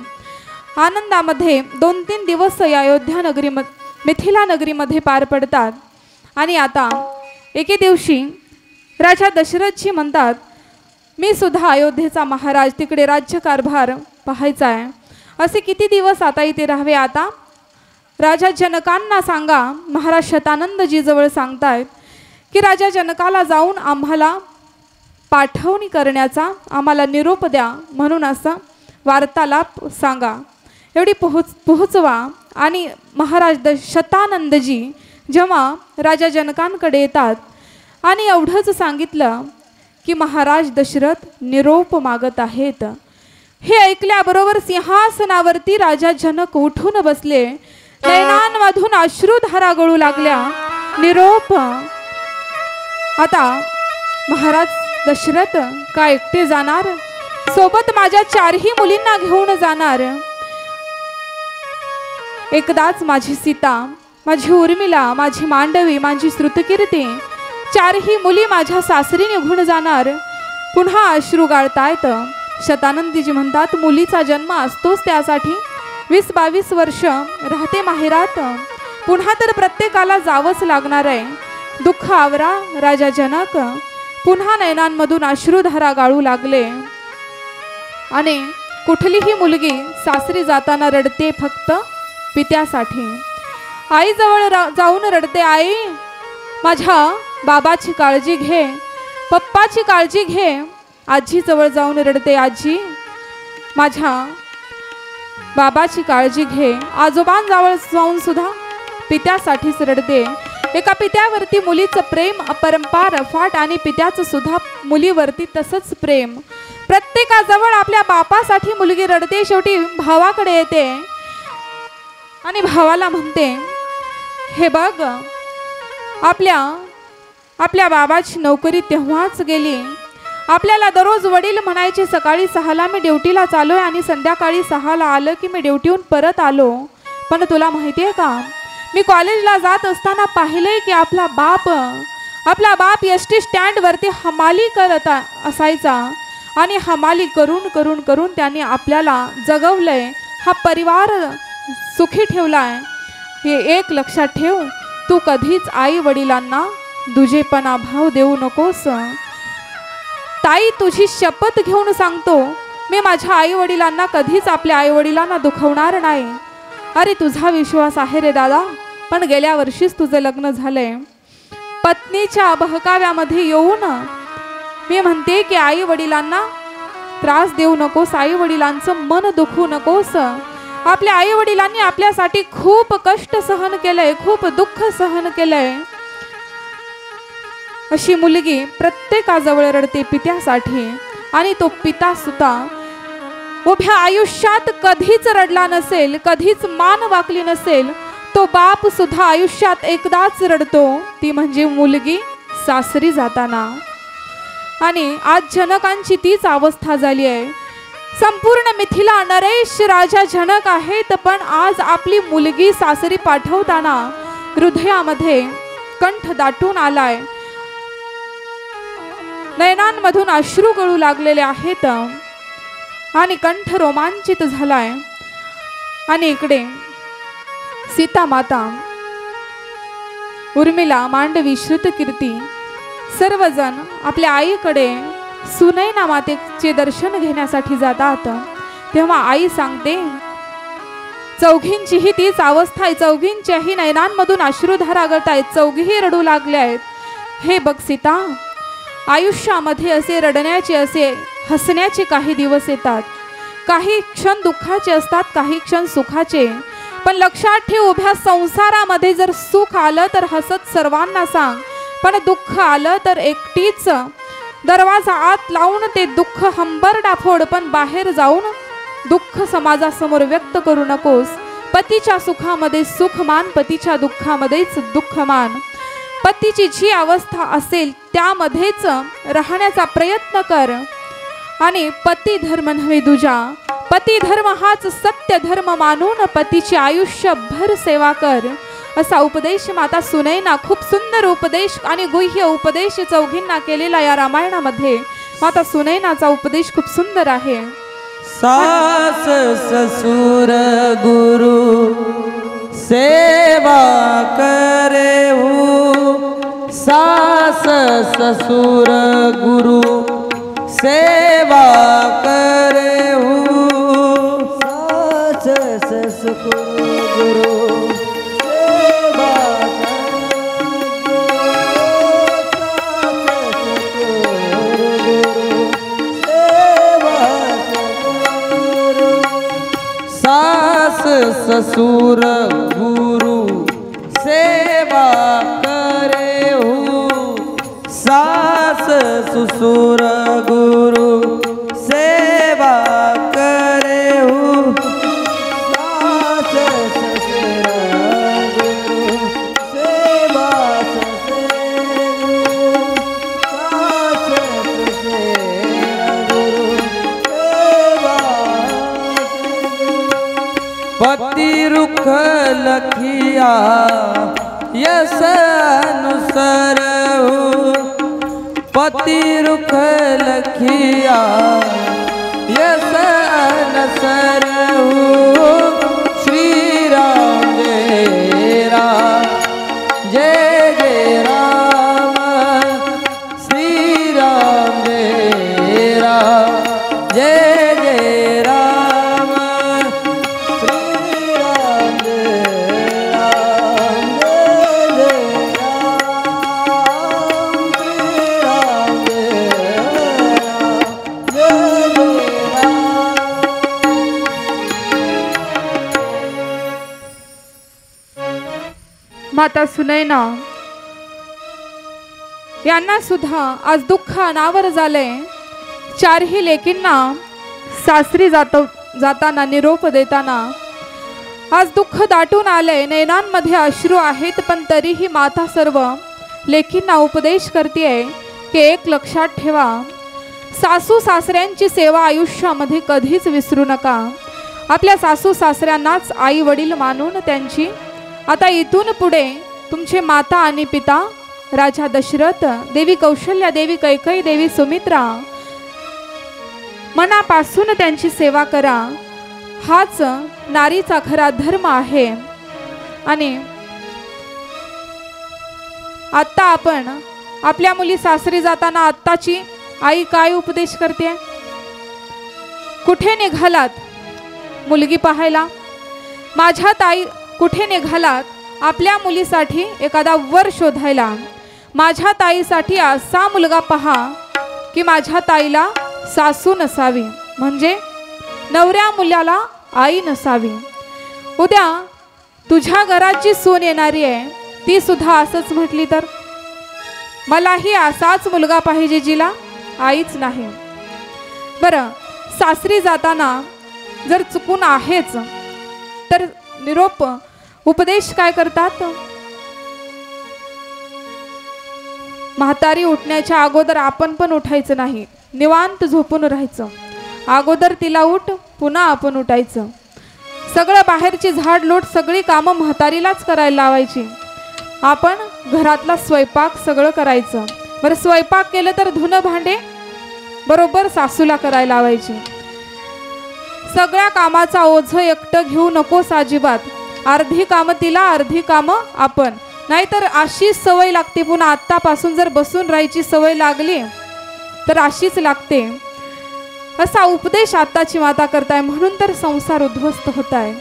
आनंदामध्ये 2-3 दिवस या अयोध्या मिथिला नगरीमध्ये पार पडतात. आणि आता एके दिवशी राजा दशरथजी म्हणतात, मी सुद्धा अयोध्येचा महाराज, तिकडे राज्यकारभार पाहायचा आहे. असे किती दिवस आता इथे राहावे? आता राजा जनकांना सांगा. महाराज शतानंदजी जवळ सांगतायत की राजा जनकाला जाऊन आम्हाला पाठवणी करण्याचा, आम्हाला निरोप द्या म्हणून असं वार्तालाप सांगा. एवढी पोहोचवा. आणि महाराज शतानंदजी जेव्हा राजा जनकांकडे येतात आणि एवढंच सांगितलं की महाराज दशरथ निरोप मागत आहेत. हे ऐकल्याबरोबर सिंहासनावरती राजा जनक उठून बसले. नयनांमधून अश्रुधारा गळू लागल्या. निरोप. आता महाराज दशरथ का एकटे जाणार? सोबत माझ्या 4ही मुलींना घेऊन जाणार. एकदाच माझी सीता, माझी उर्मिला, माझी मांडवी, माझी श्रुतकीर्ती, 4ही मुली माझ्या सासरी निघून जाणार. पुन्हा अश्रू गाळतायत. शतानंदजी म्हणतात, मुलीचा जन्म असतोच त्यासाठी. 20-22 वर्ष राहते माहेरात, पुन्हा तर प्रत्येकाला जावंच लागणार आहे. दुःख आवरा राजा जनक. पुन्हा नयनांमधून अश्रुधारा गाळू लागले. आणि कुठलीही मुलगी सासरी जाताना रडते फक्त पित्यासाठी. आई जवळ जाऊन रडते, आई माझ्या बाबाची काळजी घे, पप्पाची काळजी घे. आजी जवळ जाऊन रडते, आजी माझ्या बाबाची काळजी घे. आजोबांजवळ जाऊन सुद्धा पित्यासाठीच रडते. एका पित्यावरती मुलीचं प्रेम अपरंपार अफाट आणि पित्याचं सुद्धा मुलीवरती तसंच प्रेम. प्रत्येकाजवळ आपल्या बापासाठी मुलगी रडते. शेवटी भावाकडे येते आणि भावाला म्हणते, हे बघ, आपल्या बाबाची नोकरी तेव्हाच गेली. आपल्याला दररोज वडील म्हणायचे, सकाळी 6ला मी ड्युटीला चालोय आणि संध्याकाळी 6ला आलं की मी ड्युटीहून परत आलो. पण तुला माहिती आहे का, मी कॉलेजला जात असताना पाहिलंय की आपला बाप एसटी स्टँडवरती हमाली करत असायचा. आणि हमाली करून करून करून त्यांनी आपल्याला जगवलंय, हा परिवार सुखी ठेवलाय. हे एक लक्षात ठेव, तू कधीच आई वडिलांना दुजेपणा भाव देऊ नकोस. ताई, तुझी शपथ घेऊन सांगतो, मी माझ्या आई वडिलांना कधीच आपल्या आई वडिलांना दुखवणार नाही. अरे तुझा विश्वास आहे रे दादा, पण गेल्या वर्षीच तुझं लग्न झालंय. पत्नीच्या बहकाव्यामध्ये येऊन मी म्हणते की आई वडिलांना त्रास देऊ नकोस, आई वडिलांचं मन दुखवू नकोस. आपल्या आई वडिलांनी आपल्यासाठी खूप कष्ट सहन केलंय, खूप दुःख सहन केलंय. अशी मुलगी प्रत्येकाजवळ रडते पित्यासाठी. आणि तो पिता सुद्धा उभ्या आयुष्यात कधीच रडला नसेल, कधीच मान वाकली नसेल. तो बाप सुद्धा आयुष्यात एकदाच रडतो, ती म्हणजे मुलगी सासरी जाताना. आणि आज जनकांची तीच अवस्था झाली आहे. संपूर्ण मिथिला नरेश राजा जनक आहेत, पण आज आपली मुलगी सासरी पाठवताना हृदयामध्ये कंठ दाटून आलाय. नयनांमधून अश्रू गळू लागलेले आहेत आणि कंठ रोमांचित झालाय. आणि इकडे सीता माता, उर्मिला, मांडवी, श्रुतकीर्ती सर्वजण आपल्या आईकडे सुनैना मातेचे दर्शन घेण्यासाठी जातात. तेव्हा आई सांगते, चौघींचीही तीच अवस्था आहे. चौघींच्याही नयनांमधून अश्रुधारा गळतायत, चौघीही रडू लागले आहेत. हे बघ सीता, आयुष्यामध्ये असे रडण्याचे, असे हसण्याचे काही दिवस येतात. काही क्षण दुःखाचे असतात, काही क्षण सुखाचे. पण लक्षात ठेव, उभ्या संसारामध्ये जर सुख आलं तर हसत सर्वांना सांग, पण दुःख आलं तर एकटीच दरवाजा आत लावून ते दुःख हंबरडा फोड, पण बाहेर जाऊन दुःख समाजासमोर व्यक्त करू नकोस. पतीच्या सुखामध्ये सुख मान, पतीच्या दुःखामध्येच दुःख मान. पतीची जी अवस्था असेल त्यामध्येच राहण्याचा प्रयत्न कर. आणि पती धर्म नव्हे दुजा, पती धर्म हाच सत्य धर्म मानून पतीची आयुष्यभर सेवा कर. असा उपदेश माता सुनैना, खूप सुंदर उपदेश आणि गुह्य उपदेश चौघींना केलेला या रामायणामध्ये माता सुनैनाचा उपदेश खूप सुंदर आहे. सास ससुर गुरु सेवा करेहु, सास ससुर गुरु सेवा करेहु, सास ससुर गुरु ससुर गुरु सेवा करेहु, सास ससुर गुरु सेवा करेहु, सास ससुर गुरु सेवा पति रुख लखिया यस अनुसरहु, पति रुख लखिया यस अनुसरहु, श्री राम जय राम जय जय राम, श्री राम जय राम जय जय राम. माता सुनैना यांना सुद्धा आज दुःख अनावर झाले. चारही लेकींना सासरी जाताना निरोप देताना आज दुःख दाटून आले. नयनांमध्ये अश्रू आहेत, पण तरीही माता सर्व लेकींना उपदेश करते की एक लक्षात ठेवा, सासू सासऱ्यांची सेवा आयुष्यामध्ये कधीच विसरू नका. आपल्या सासू सासऱ्यांनाच आई वडील मानून त्यांची आता इथून पुढे तुमचे माता आणि पिता राजा दशरथ, देवी कौशल्या, देवी कैकेयी, देवी सुमित्रा, मनापासून त्यांची सेवा करा. हाच नारीचा खरा धर्म आहे. आणि आता आपण आपल्या मुली सासरी जाताना आत्ताची आई काय उपदेश करते? कुठे निघालात मुलगी पाहायला? माझ्या ताई कुठे निघालात आपल्या मुलीसाठी एखादा वर शोधायला? माझ्या ताईसाठी असा मुलगा पहा की माझ्या ताईला सासू नसावी, म्हणजे नवऱ्या मुलाला आई नसावी. उद्या तुझ्या घरात जी सून येणारी आहे ती सुद्धा असंच म्हटली तर, मलाही असाच मुलगा पाहिजे जिला आईच नाही. बरं, सासरी जाताना जर चुकून आहेच तर निरोप उपदेश काय करतात? म्हातारी उठण्याच्या अगोदर आपण पण उठायचं नाही, निवांत झोपून राहायचं. अगोदर तिला उठ, पुन्हा आपण उठायचं. सगळं बाहेरची झाडलोट सगळी कामं म्हातारीलाच करायला लावायची. आपण घरातला स्वयंपाक सगळं करायचं. बरं, स्वयंपाक केलं तर धुणं भांडे बरोबर सासूला करायला लावायची. सगळ्या कामाचा ओझं एकटं घेऊ नकोस अजिबात. अर्धी कामं तिला, अर्धी कामं आपण. नाहीतर अशी सवय लागते. पुन्हा आत्तापासून जर बसून राहायची सवय लागली तर अशीच लागते. असा उपदेश आत्ताची माता करताय, म्हणून तर संसार उद्ध्वस्त होत आहे.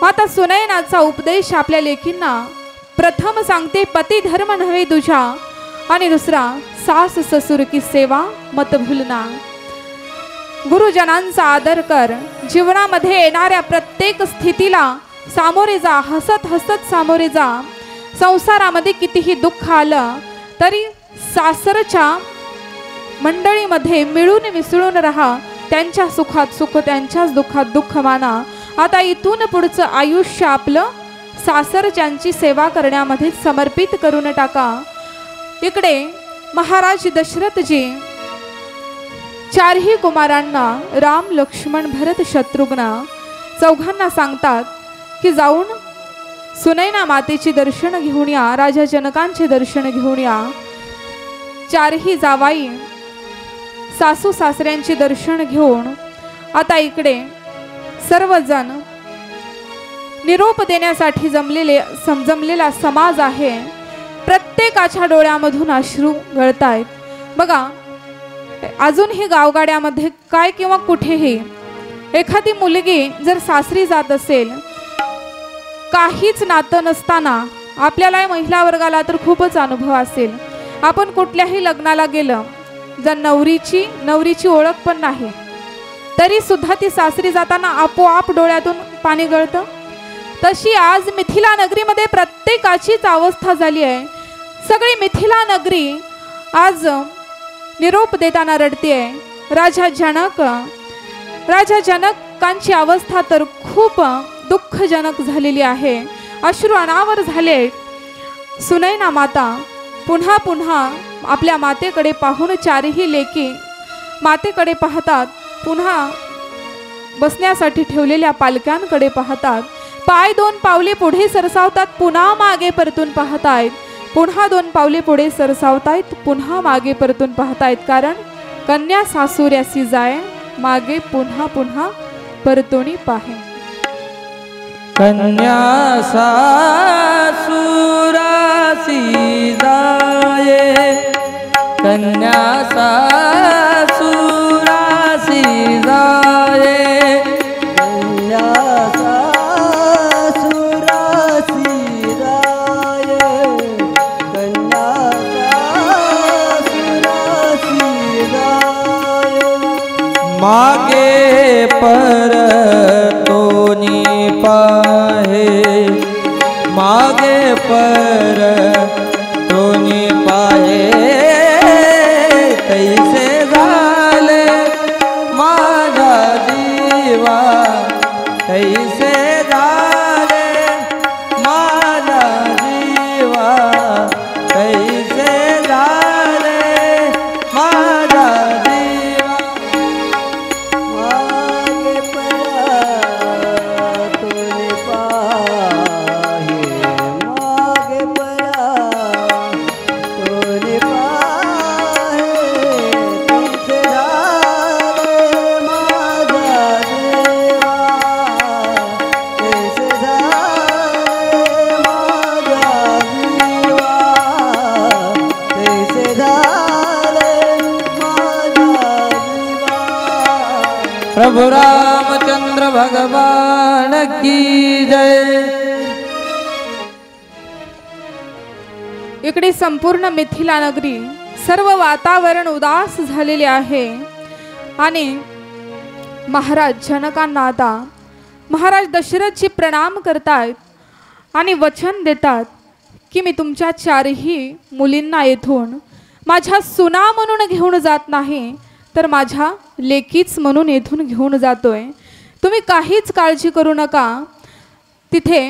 माता सुनैनाचा उपदेश आपल्या लेकींना प्रथम सांगते, पती धर्म नव्हे तुझ्या, आणि दुसरा सास ससुर की सेवा मत भूलना. गुरुजनांचा आदर कर. जीवनामध्ये येणाऱ्या प्रत्येक स्थितीला सामोरे जा, हसत हसत सामोरे जा. संसारामध्ये कितीही दुःख आलं तरी सासरच्या मंडळीमध्ये मिळून मिसळून राहा. त्यांच्या सुखात सुख, त्यांच्याच दुःखात दुःख माना. आता इथून पुढचं आयुष्य आपलं सासरच्यांची सेवा करण्यामध्ये समर्पित करून टाका. इकडे महाराज दशरथजी चारही कुमारांना राम, लक्ष्मण, भरत, शत्रुघ्न चौघांना सांगतात की जाऊन सुनैना मातेचे दर्शन घेऊन या, राजा जनकांचे दर्शन घेऊन या. चारही जावाई सासू सासऱ्यांचे दर्शन घेऊन आता इकडे सर्वजण निरोप देण्यासाठी जमलेला समाज आहे. प्रत्येकाच्या डोळ्यामधून अश्रू गळतायत. बघा, अजूनही गावगाड्यामध्ये काय किंवा कुठेही एखादी मुलगी जर सासरी जात असेल, काहीच नातं नसताना, आपल्याला महिला वर्गाला तर खूपच अनुभव असेल, आपण कुठल्याही लग्नाला गेलं, जर नवरीची ओळख पण नाही तरी सुद्धा ती सासरी जाताना आपोआप डोळ्यातून पाणी गळतं. तशी आज मिथिला नगरीमध्ये प्रत्येकाचीच अवस्था झाली आहे. सगळी मिथिला नगरी आज निरोप देताना रडतेय. राजा जनकांची अवस्था तर खूप दुःखजनक झालेली आहे. अश्रू अनावर झाले. सुनैना माता पुन्हा पुन्हा आपल्या मातेकडे पाहून चारही लेकी मातेकडे पाहतात. पुन्हा बसण्यासाठी ठेवलेल्या पालक्यांकडे पाहतात. पाय 2 पावले पुढे सरसावतात, पुन्हा मागे परतून पाहतायत. पुन्हा 2 पावले पुढे सरसावतायत, पुन्हा मागे परतून पाहतायत. कारण कन्या सासुऱ्यासी जाय, मागे पुन्हा पुन्हा परतोनी पाहे. कन्या सासुरासी जाये, कन्या सासुरासी जाये, कन्या सासुरासी जाये, कन्या सासुरासी जाये. मागे परतोनी पाहे, मागे परतोनी पाहे. तैसे झाले माझा जीवा, तैसे झाले माझा जीवा, तैसे झाले माझा जीवा. मागे परतोनी पाहे, मागे परतोनी पाहे. तैसे झाले माझा जीवा, तैसे झाले माझा जीवा, तैसे झाले माझा जीवा. प्रभु रामचंद्र भगवान की जय. इकडे संपूर्ण मिथिला नगरी सर्व वातावरण उदास झालेले आहे. आणि महाराज जनकांना आता महाराज दशरथजी प्रणाम करतायत आणि वचन देतात की मी तुमच्या चारही मुलींना येथून माझ्या सुना म्हणून घेऊन जात नाही, तर माझ्या लेकीच म्हणून येथून घेऊन जातोय. तुम्ही काहीच काळजी करू नका. तिथे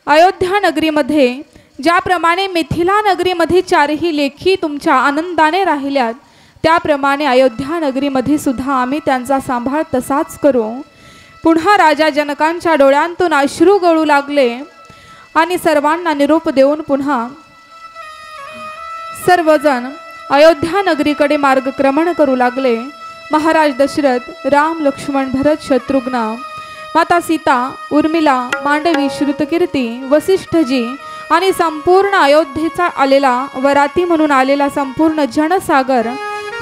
अयोध्या नगरीमध्ये ज्याप्रमाणे मिथिला नगरीमध्ये चारही लेखी तुमच्या आनंदाने राहिल्यात, त्याप्रमाणे अयोध्या नगरीमध्ये सुद्धा आम्ही त्यांचा सांभाळ तसाच करू. पुन्हा राजा जनकांच्या डोळ्यांतून अश्रू गळू लागले आणि सर्वांना निरोप देऊन पुन्हा सर्वजण अयोध्या नगरीकडे मार्गक्रमण करू लागले. महाराज दशरथ, राम, लक्ष्मण, भरत, शत्रुघ्न, माता सीता, उर्मिला, मांडवी, श्रुतकीर्ती, वसिष्ठजी आणि संपूर्ण अयोध्येचा आलेला वराती म्हणून आलेला संपूर्ण जनसागर,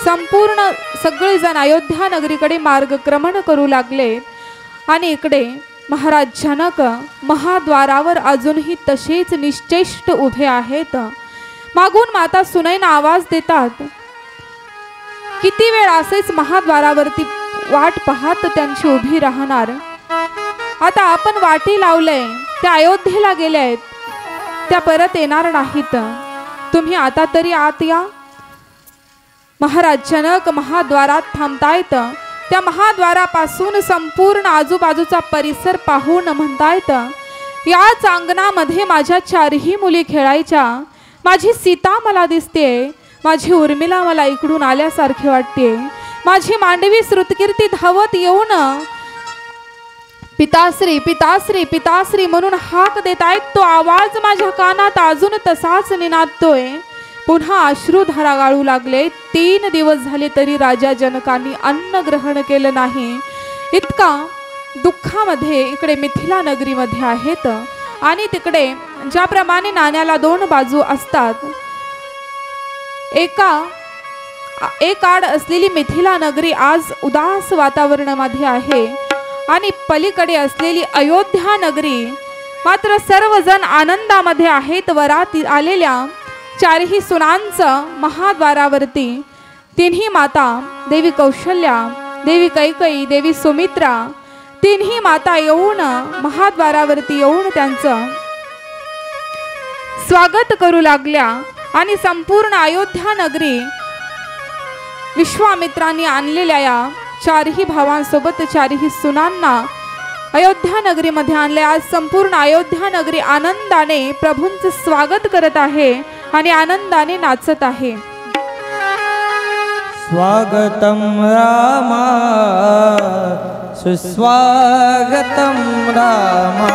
संपूर्ण सगळेजण अयोध्या नगरीकडे मार्गक्रमण करू लागले. आणि इकडे महाराज जनक महाद्वारावर अजूनही तसेच निश्चेष्ट उभे आहेत. मागून माता सुनैना आवाज देतात, किती वेळ असेच महाद्वारावरती वाट पाहत त्यांची उभी राहणार. आता आपण वाटी लावलंय, त्या अयोध्येला गेल्या आहेत, त्या परत येणार नाहीत. तुम्ही आता तरी आत या. महाराज जनक महाद्वारात थांबतायत. त्या महाद्वारापासून संपूर्ण आजूबाजूचा परिसर पाहून म्हणतायत, याच अंगणामध्ये माझ्या चारही मुली खेळायच्या. माझी सीता मला दिसते, माझी उर्मिला मला इकडून आल्यासारखे वाटते. माझी मांडवी श्रुतकीर्ती धावत येऊन पिताश्री पिताश्री पिताश्री म्हणून हाक देत आहेत. तो आवाज माझ्या कानात अजून तसाच निनादतोय. पुन्हा अश्रुधारा गाळू लागले. 3 दिवस झाले तरी राजा जनकांनी अन्न ग्रहण केलं नाही. इतका दुःखामध्ये इकडे मिथिला नगरीमध्ये आहेत. आणि तिकडे ज्याप्रमाणे नाण्याला 2 बाजू असतात, एक आड असलेली मिथिला नगरी आज उदास वातावरणामध्ये आहे आणि पलीकडे असलेली अयोध्या नगरी मात्र सर्वजण आनंदामध्ये आहेत. वरात आलेल्या 4ही सुनांचं महाद्वारावरती 3ही माता, देवी कौशल्या, देवी कैकई, देवी सुमित्रा, 3ही माता येऊन महाद्वारावरती येऊन त्यांचं स्वागत करू लागल्या. आणि संपूर्ण अयोध्या नगरी विश्वामित्रांनी आणलेल्या या 4ही भावांसोबत 4ही सुनांना अयोध्या नगरीमध्ये आणले. आज संपूर्ण अयोध्या नगरी आनंदाने प्रभूंचे स्वागत करत आहे आणि आनंदाने नाचत आहे. स्वागतम रामा सुस्वागतम रामा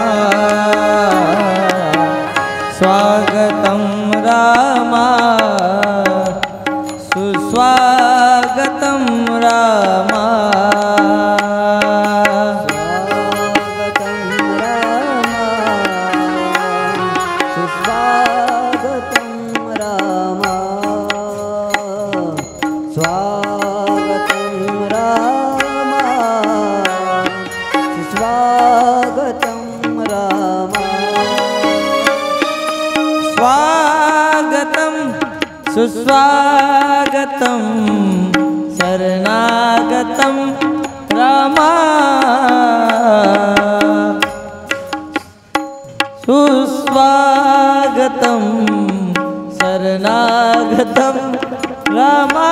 स्वागतम रामा सुस्वागतम रामा सुस्वागतम शरणागतम रामा सुस्वागतम शरणागतम रामा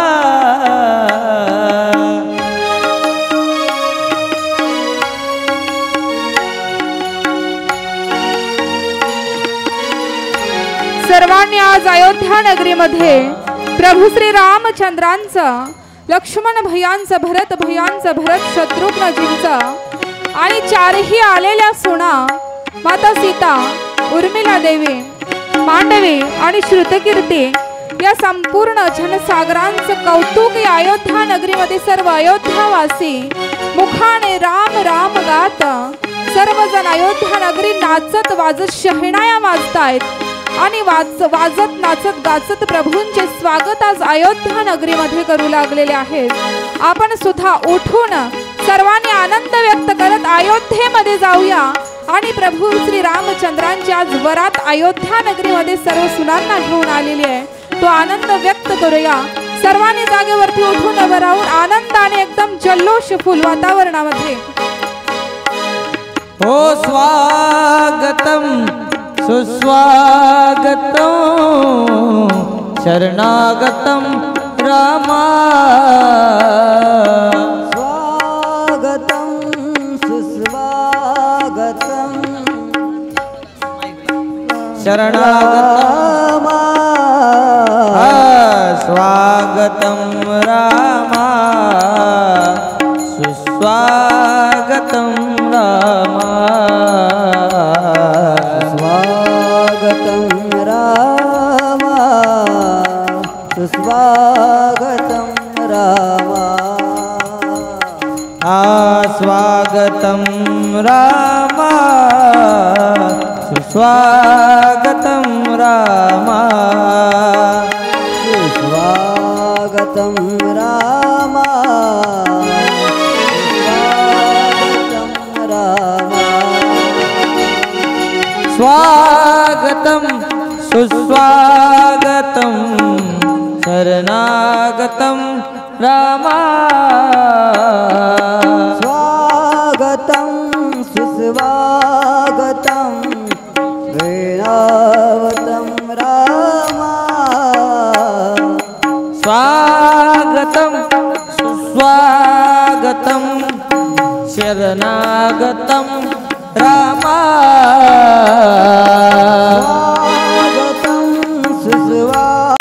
सर्वांनी आज अयोध्या नगरीमध्ये प्रभू श्री रामचंद्रांचं, लक्ष्मण भैयांचं, भरत भैयांचं, भरत शत्रुघ्नजींचं आणि 4ही आलेल्या सुना माता सीता, उर्मिला देवी, मांडवी आणि श्रुतकीर्ती या संपूर्ण जनसागरांचं कौतुक या अयोध्या नगरीमध्ये सर्व अयोध्यावासी मुखाने राम राम गात सर्वजण अयोध्या नगरी नाचत वाजत शहनाया वाजतायत आणि वाजत नाचत गाचत प्रभूंचे स्वागत आज अयोध्या नगरीमध्ये करू लागलेले आहेत. आपण सुद्धा उठून सर्वांनी आनंद व्यक्त करत अयोध्येमध्ये जाऊया आणि प्रभू श्री रामचंद्रांची आज वरात अयोध्या नगरीमध्ये सर्व सुनांना घेऊन आलेली आहे. तो आनंद व्यक्त करूया. सर्वांनी जागेवरती उठून उभं राहून आनंदाने एकदम जल्लोष फुल वातावरणामध्ये हो स्वागतम सुस्वागतम शरणागतम रामा स्वागतम सुस्वागतम शरणागतम स्वागतम रामा सुस्वागतम रामा स्वागतम रामा स्वागतम रामा सुस्वागतम रामा सुस्वागतम रामा स्वागतम सुस्वागतम शरणागतम रामा स्वागतम सुस्वागतम सुस्वागतं वेणावतं रामा स्वागतं सुस्वागतं शरणागतं रामा स्वागतं सुस्वागतं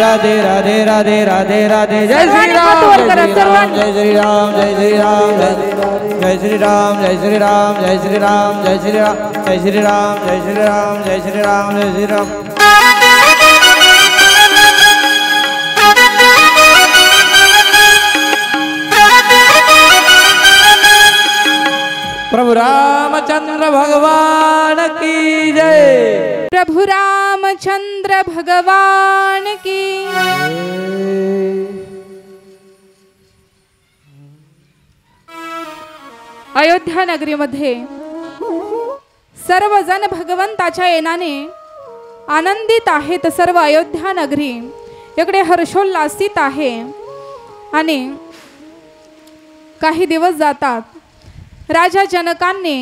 राधे राधे राधे राधे राधे जय श्री राम जय श्री राम जय श्री राम जय श्री राम जय श्री राम जय श्री राम जय श्री राम जय श्री राम जय श्री राम जय श्री राम जय श्री राम प्रभु रामचंद्र भगवान की जय प्रभु रामचंद्र भगवान की अयोध्या नगरीमध्ये सर्वजण भगवंताच्या येण्याने आनंदित आहेत. सर्व अयोध्या नगरी इकडे हर्षोल्लासित आहे. आणि काही दिवस जातात. राजा जनकांनी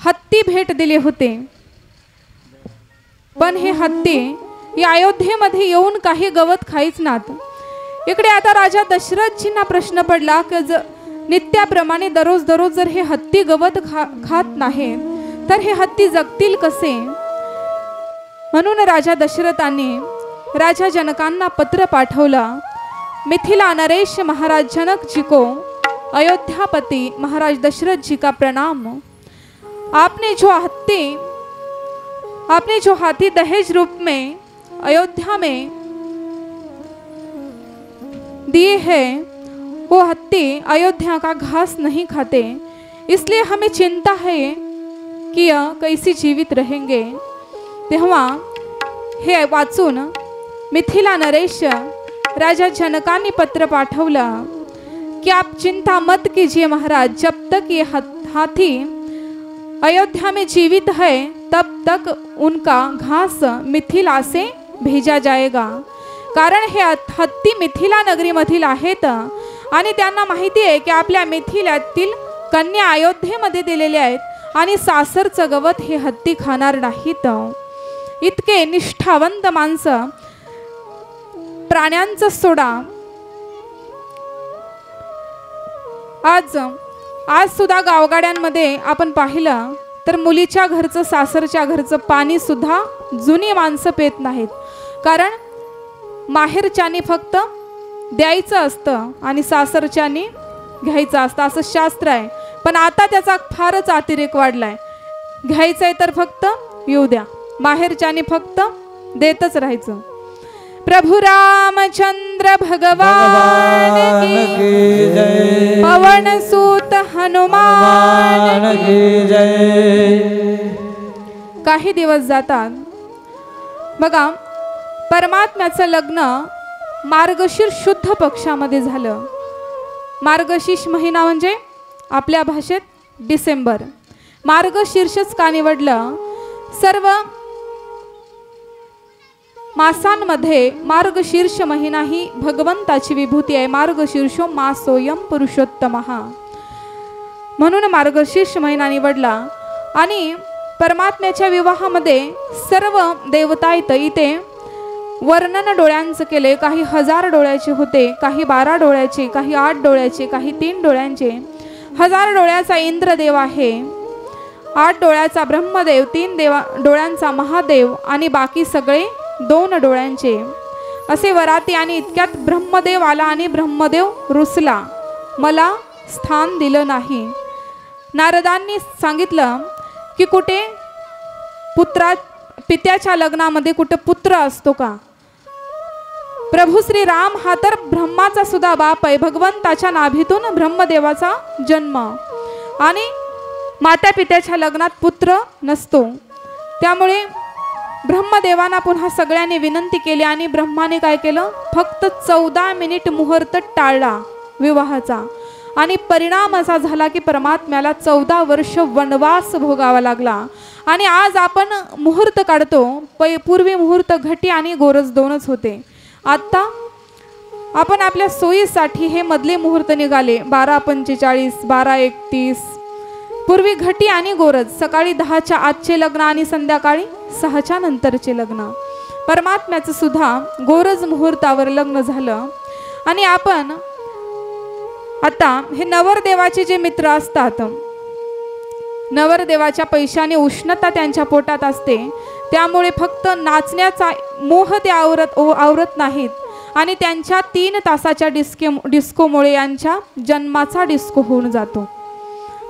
हत्ती भेट दिले होते. पण हे हत्ती या अयोध्येमध्ये येऊन काही गवत खाईच नात. इकडे आता राजा दशरथजींना प्रश्न पडला की नित्याप्रमाणे दररोज जर हे हत्ती गवत खात नाही तर हे हत्ती जगतील कसे. म्हणून राजा दशरथांनी राजा जनकांना पत्र पाठवलं. मिथिला नरेश महाराज जनक जी को अयोध्यापति महाराज दशरथ जी का प्रणाम. आपने जो हाथी दहेज रूप में अयोध्या में दिए हैं वो हत्ती अयोध्या का घास नहीं खाते. इसलिए हमें चिंता है कि यह कैसी जीवित रहेंगे. तेव्हा हे वाचून मिथिला नरेश राजा जनकांनी पत्र पाठवलं कि आप चिंता मत कीजिए महाराज. जब तक ये हाथी अयोध्या में जीवित है तब तक उनका घास मिथिला से भेजा जाएगा. कारण हे हत्ती मिथिला नगरी मधील आहेत आणि त्यांना माहिती आहे की आपल्या मिथिलातील कन्या अयोध्येमध्ये दिलेल्या आहेत आणि सासरचं गवत हे हत्ती खाणार नाहीत. इतके निष्ठावंत माणसं प्राण्यांचा सोडा आज सुद्धा गावगाड्यांमध्ये आपण पाहिलं तर मुलीच्या घरचं सासरच्या घरचं पाणी सुद्धा जुनी माणसं पेत नाहीत. कारण माहेरच्यानी फक्त द्यायचं असतं आणि सासरच्यानी घ्यायचा असता असं शास्त्र आहे. पण आता त्याचा फारच अतिरेक वाढलाय. घ्यायचंय तर फक्त येऊ द्या, माहेरच्याने फक्त देतच राहायचं. प्रभु रामचंद्र भगवान की जय, पवन सूत हनुमान की जय. काही दिवस जातात. बघा, परमात्म्याचं लग्न मार्गशीर्ष शुद्ध पक्षामध्ये झालं. मार्गशीर्ष महिना म्हणजे आपल्या भाषेत डिसेंबर. मार्गशीर्षच का निवडलं? सर्व मासांमध्ये मार्गशीर्ष महिना ही भगवंताची विभूती आहे. मार्गशीर्षो मासोयम पुरुषोत्तमः म्हणून मार्गशीर्ष महिना निवडला. आणि परमात्म्याच्या विवाहामध्ये सर्व देवता इथे वर्णन डोळ्यांचं केले. काही 1000 डोळ्याचे होते, काही 12 डोळ्याचे, काही 8 डोळ्याचे, काही 3 डोळ्यांचे. 1000 डोळ्याचा इंद्रदेव आहे, 8 डोळ्याचा ब्रह्मदेव, 3 डोळ्यांचा महादेव आणि बाकी सगळे 2 डोळ्यांचे असे वराती. आणि इतक्यात ब्रह्मदेव आला आणि ब्रह्मदेव रुसला, मला स्थान दिलं नाही. नारदांनी सांगितलं की कुठे पित्याच्या लग्नामध्ये कुठे पुत्र असतो का? प्रभू श्री राम हा तर ब्रह्माचा सुद्धा बाप आहे. भगवंताच्या नाभीतून ब्रह्मदेवाचा जन्म आणि माता पित्याच्या लग्नात पुत्र नसतो. त्यामुळे ब्रह्मदेवांना पुन्हा सगळ्यांनी विनंती केली आणि ब्रह्माने काय केलं? फक्त 14 मिनिट मुहूर्त टाळला विवाहाचा. आणि परिणाम असा झाला की परमात्म्याला 14 वर्ष वनवास भोगावा लागला. आणि आज आपण मुहूर्त काढतो, पूर्वी मुहूर्त घटी आणि गोरज 2च होते. आता आपण आपल्या सोयीसाठी हे मधले मुहूर्त निघाले, 12:45, 12:31. पूर्वी घटी आणि गोरज, सकाळी 10च्या आजचे लग्न आणि संध्याकाळी 6च्या नंतरचे लग्न. परमात्म्याचं सुद्धा गोरज मुहूर्तावर लग्न झालं. आणि आपण आता हे नवरदेवाचे जे मित्र असतात, नवरदेवाच्या पैशाने उष्णता त्यांच्या पोटात असते, त्यामुळे फक्त नाचण्याचा मोह ते आवरत नाहीत. आणि त्यांच्या 3 तासाच्या डिस्कोमुळे यांच्या जन्माचा डिस्को होऊन जातो.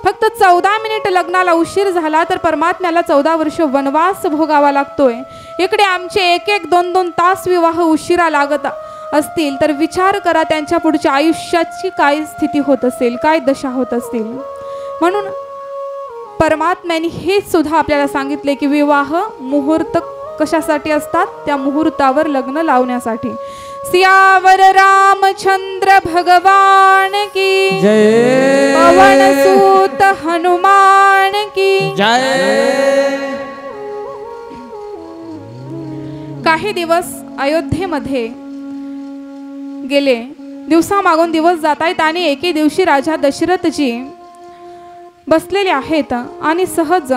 फक्त 14 मिनिट लग्नाला उशीर झाला तर परमात्म्याला 14 वर्ष वनवास भोगावा लागतोय. इकडे आमचे 1-1, 2-2 तास विवाह उशिरा लागत असतील तर विचार करा त्यांच्या पुढच्या आयुष्याची काय स्थिती होत असेल, काय दशा होत असतील. म्हणून परमात्म्याने हे सुद्धा आपल्याला सांगितले की विवाह मुहूर्त कशासाठी असतात? त्या मुहूर्तावर लग्न लावण्यासाठी. सियावर रामचंद्र भगवान की जय, पवन सूत हनुमान की जय. काही दिवस अयोध्येमध्ये गेले. दिवसामागून दिवस जात आहेत आणि एके दिवशी राजा दशरथजी बसलेले आहेत आणि सहज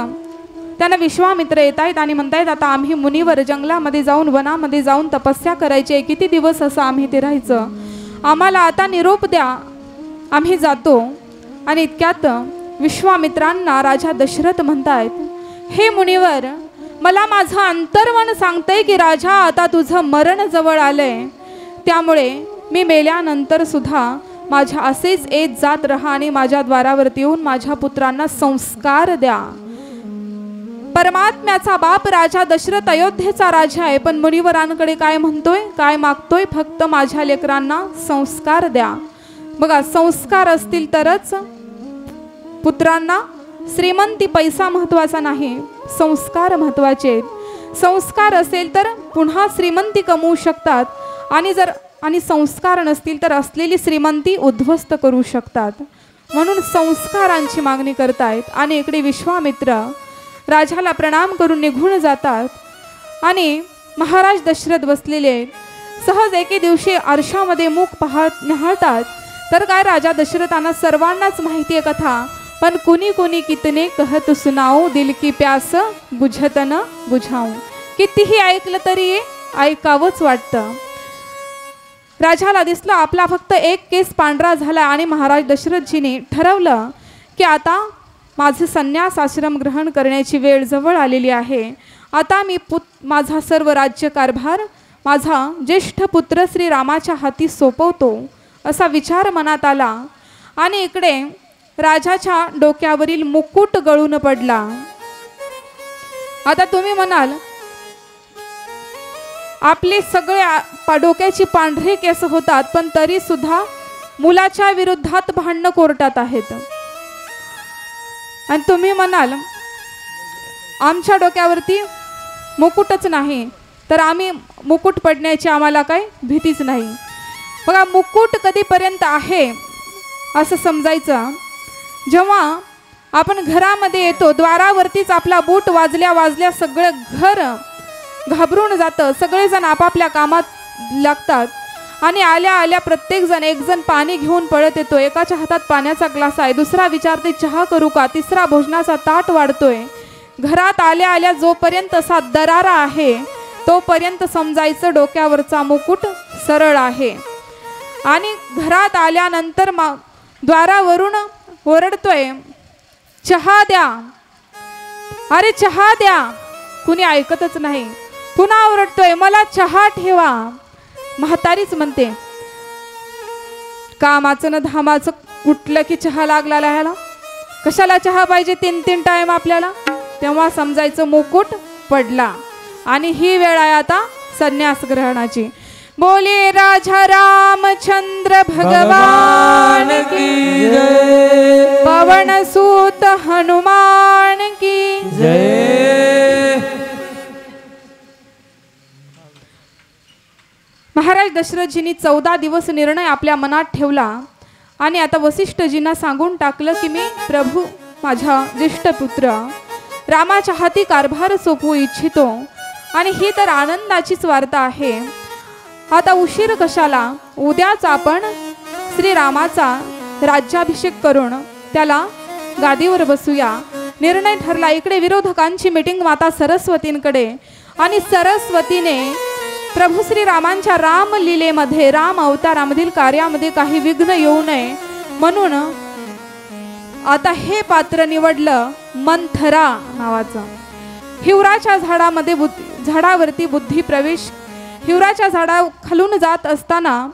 त्यांना विश्वामित्र येत आहेत आणि म्हणतायत, आता आम्ही मुनीवर जंगलामध्ये जाऊन वनामध्ये जाऊन तपस्या करायची, किती दिवस असं आम्ही ते राहायचं, आम्हाला आता निरोप द्या, आम्ही जातो. आणि इतक्यात विश्वामित्रांना राजा दशरथ म्हणतायत, हे मुनीवर, मला माझं अंतर्मन सांगतंय की राजा आता तुझं मरण जवळ आलंय, त्यामुळे मी मेल्यानंतर सुद्धा माझ्या असेच येत जात रहा आणि माझ्या द्वारावरती येऊन माझ्या पुत्रांना संस्कार द्या. परमात्म्याचा बाप राजा दशरथ अयोध्येचा राजा आहे, पण मुनिवरांकडे काय म्हणतोय, काय मागतोय? फक्त माझ्या लेकरांना संस्कार द्या. बघा, संस्कार असतील तरच पुत्रांना श्रीमंती पैसा महत्वाचा नाही, संस्कार महत्वाचे. संस्कार असेल तर पुन्हा श्रीमंती कमवू शकतात आणि संस्कार नसतील तर असलेली श्रीमंती उद्ध्वस्त करू शकतात. म्हणून संस्कारांची मागणी करतायत. आणि इकडे विश्वामित्र राजाला प्रणाम करून निघून जातात आणि महाराज दशरथ बसलेले आहेत. सहज एके दिवशी आरशामध्ये मुख निहाळतात तर काय, राजा दशरथांना सर्वांनाच माहिती आहे कथा, पण कुणी कुणी कितने कहत सुनाऊ, दिल की प्यास बुझत न बुझाऊ. कितीही ऐकलं तरी ऐकावंच वाटतं. राजाला दिसलं आपला फक्त एक केस पांढरा झाला आणि महाराज दशरथजीने ठरवलं की आता माझे संन्यास आश्रम ग्रहण करण्याची वेळ जवळ आलेली आहे. आता मी माझा सर्व राज्यकारभार माझा ज्येष्ठ पुत्र श्री रामाच्या हाती सोपवतो, असा विचार मनात आला. आणि इकडे राजाच्या डोक्यावरील मुकुट गळून पडला. आता तुम्ही म्हणाल आपले सगळे डोक्याची पांढरी केस होतात, पण तरी सुद्धा मुलाच्या विरोधात भांडणं कोर्टात आहेत. आणि तुम्ही म्हणाल आमच्या डोक्यावरती मुकुटच नाही, तर आम्ही मुकुट पडण्याची आम्हाला काही भीतीच नाही. बघा, मुकुट कधीपर्यंत आहे असं समजायचं, जेव्हा आपण घरामध्ये येतो, द्वारावरतीच आपला बूट वाजल्या वाजल्या सगळं घर घाबरून जातं, सगळेजण आपापल्या कामात लागतात आणि आल्या आल्या प्रत्येक जण एक जण पाणी घेऊन पळत येतो. एकाच्या हातात पाण्याचा ग्लास आहे, दुसरा विचारते चहा करू का, तिसरा भोजनाचा ताट वाढतोय. घरात आल्या आल्या जोपर्यंत असा दरारा आहे तोपर्यंत समजायचं डोक्यावरचा मुकुट सरळ आहे. आणि घरात आल्यानंतर द्वारावरून ओरडतोय चहा द्या, अरे चहा द्या, कुणी ऐकतच नाही. पुन्हा ओरडतोय मला चहा ठेवा. म्हातारीच म्हणते कामाचं न धामाचं उठलं की चहा लागला ह्याला, कशाला चहा पाहिजे 3-3 टाइम आपल्याला. तेव्हा समजायचं मुकुट पडला. आणि ही वेळ आहे आता संन्यास ग्रहणाची. बोले राजा रामचंद्र भगवान की जय, पवन सूत हनुमान की जय. महाराज दशरथजींनी 14 दिवस निर्णय आपल्या मनात ठेवला आणि आता वसिष्ठजींना सांगून टाकलं की मी प्रभू माझा ज्येष्ठ पुत्र रामाच्या हाती कारभार सोपवू इच्छितो. आणि ही तर आनंदाचीच वार्ता आहे. आता उशीर कशाला, उद्याच आपण श्रीरामाचा राज्याभिषेक करून त्याला गादीवर बसूया. निर्णय ठरला. इकडे विरोधकांची मीटिंग माता सरस्वतींकडे, आणि सरस्वतीने प्रभू श्रीरामांच्या रामलीलेमध्ये राम अवतारामधील कार्यामध्ये काही विघ्न येऊ नये म्हणून आता हे पात्र निवडलं मंथरा नावाचं. हिवराच्या झाडावरती बुद्धी प्रवेश, हिवराच्या झाडा खालून जात असताना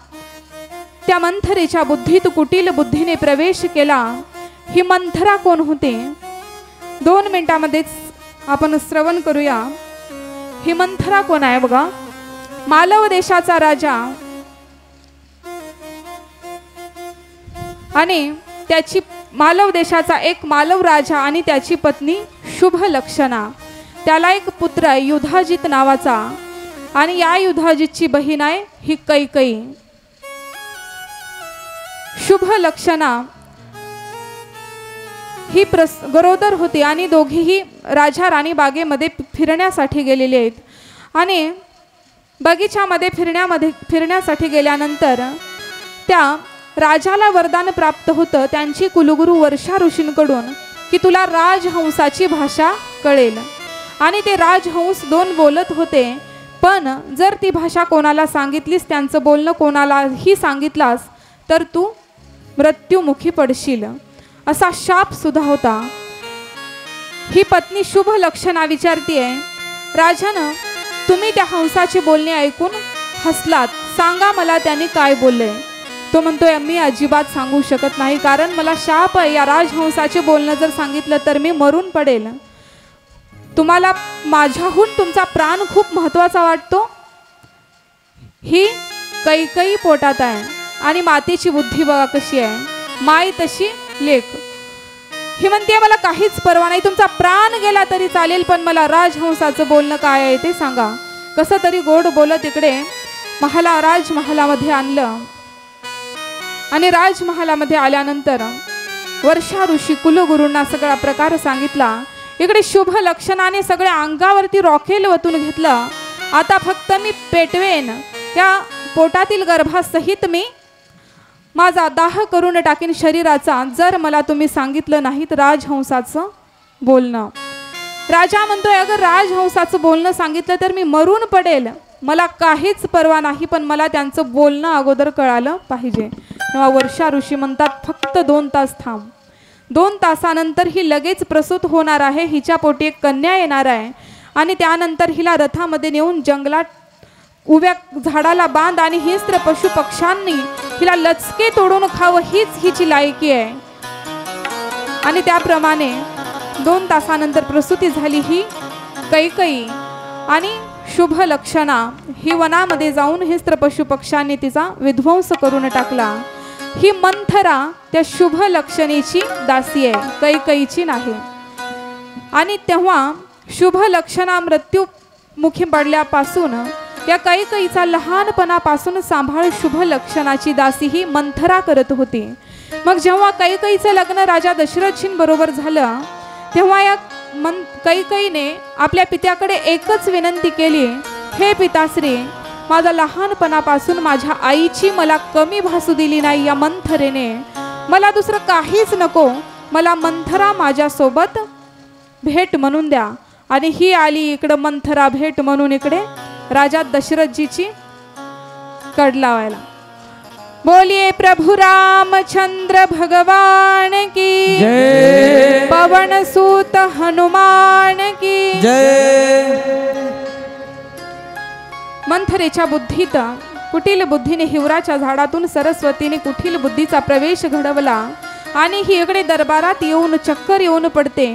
त्या मंथरेच्या बुद्धीत कुटील बुद्धीने प्रवेश केला. ही मंथरा कोण होते 2 मिनिटांमध्येच आपण श्रवण करूया. ही मंथरा कोण आहे बघा. मालव देशाचा राजा आणि त्याची मालव देशाचा एक मालव राजा आणि त्याची पत्नी शुभ लक्षणा. त्याला एक पुत्र आहे युधाजित नावाचा, आणि या युधाजितची बहीण आहे ही कैकई. शुभ लक्षणा ही गरोदर होती आणि दोघीही राजा राणी बागेमध्ये फिरण्यासाठी गेलेले आहेत. आणि बगीच्यामध्ये फिरण्यासाठी गेल्यानंतर त्या राजाला वरदान प्राप्त होतं त्यांची कुलगुरू वर्षा ऋषींकडून की तुला राजहंसाची भाषा कळेल. आणि ते राजहंस 2 बोलत होते, पण जर ती भाषा कोणाला सांगितलीस, त्यांचं बोलणं कोणालाही सांगितलास तर तू मृत्युमुखी पडशील, असा शाप सुद्धा होता. ही पत्नी शुभ लक्षणा विचारतीये, राजानं तुम्ही त्या हंसाची बोलणे ऐकून हसलात, सांगा मला त्यांनी काय बोलले. तो म्हणतोय मी अजिबात सांगू शकत नाही, कारण मला शाप आहे. या राजहंसाचे बोलणं जर सांगितलं तर मी मरून पडेल. तुम्हाला माझ्याहून तुमचा प्राण खूप महत्वाचा वाटतो. ही कैकई पोटात आहे आणि मातेची बुद्धी बघा कशी आहे, माय तशी लेक. ही म्हणते मला काहीच परवा नाही, तुमचा प्राण गेला तरी चालेल, पण मला राजहंसाचं बोलणं काय आहे ते सांगा. कसं तरी गोड बोलत इकडे राजमहालामध्ये आणलं. आणि राजमहालामध्ये आल्यानंतर वर्षा ऋषी कुलगुरूंना सगळा प्रकार सांगितला. इकडे शुभ लक्षणाने सगळ्या अंगावरती रॉकेल वतून घेतलं. आता फक्त मी पेटवेन, त्या पोटातील गर्भासहित मी माझा दाह करून टाकीन शरीराचा, जर मला तुम्ही सांगितलं नाहीत राजहंसाचं बोलणं. राजा म्हणतोय अगर राजहंसाचं बोलणं सांगितलं तर मी मरून पडेल, मला काहीच परवा नाही, पण मला त्यांचं बोलणं अगोदर कळालं पाहिजे. तेव्हा वर्षा ऋषी म्हणतात फक्त 2 तास थांब. 2 तासानंतर ही लगेच प्रसूत होणार आहे, हिच्या पोटी एक कन्या येणार आहे आणि त्यानंतर हिला रथामध्ये नेऊन जंगलात उभ्या झाडाला बांध आणि हिंस्त्र पशु पक्ष्यांनी हिला लचके तोडून खावं हीच हिची लायकी आहे. आणि त्याप्रमाणे 2 तासानंतर प्रसूती झाली ही कैकई. आणि शुभ लक्षणा ही वनामध्ये जाऊन हिस्त्र पशु पक्ष्यांनी तिचा विध्वंस करून टाकला. ही मंथरा त्या शुभ लक्षणीची दासी आहे, कैकईची नाही. आणि तेव्हा शुभ लक्षणा मृत्युमुखी पडल्यापासून या कैकईचा लहानपणापासून सांभाळ शुभ लक्षणाची दासी ही मंथरा करत होती. मग जेव्हा कैकईचं लग्न राजा दशरथजींबरोबर झालं तेव्हा या कैकईने आपल्या पित्याकडे एकच विनंती केली, हे पिताश्री, माझा लहानपणापासून माझ्या आईची मला कमी भासू दिली नाही या मंथरेने, मला दुसरं काहीच नको, मला मंथरा माझ्यासोबत भेट म्हणून द्या. आणि ही आली इकडं मंथरा भेट म्हणून इकडे राजा दशरथजीची कड लावायला. बोलिए प्रभु रामचंद्र भगवान की जय, पवन सूत हनुमान की जय. मंथरेच्या बुद्धीत कुटील बुद्धीने हिवराच्या झाडातून सरस्वतीने कुटील बुद्धीचा प्रवेश घडवला आणि ही इकडे दरबारात येऊन चक्कर येऊन पडते.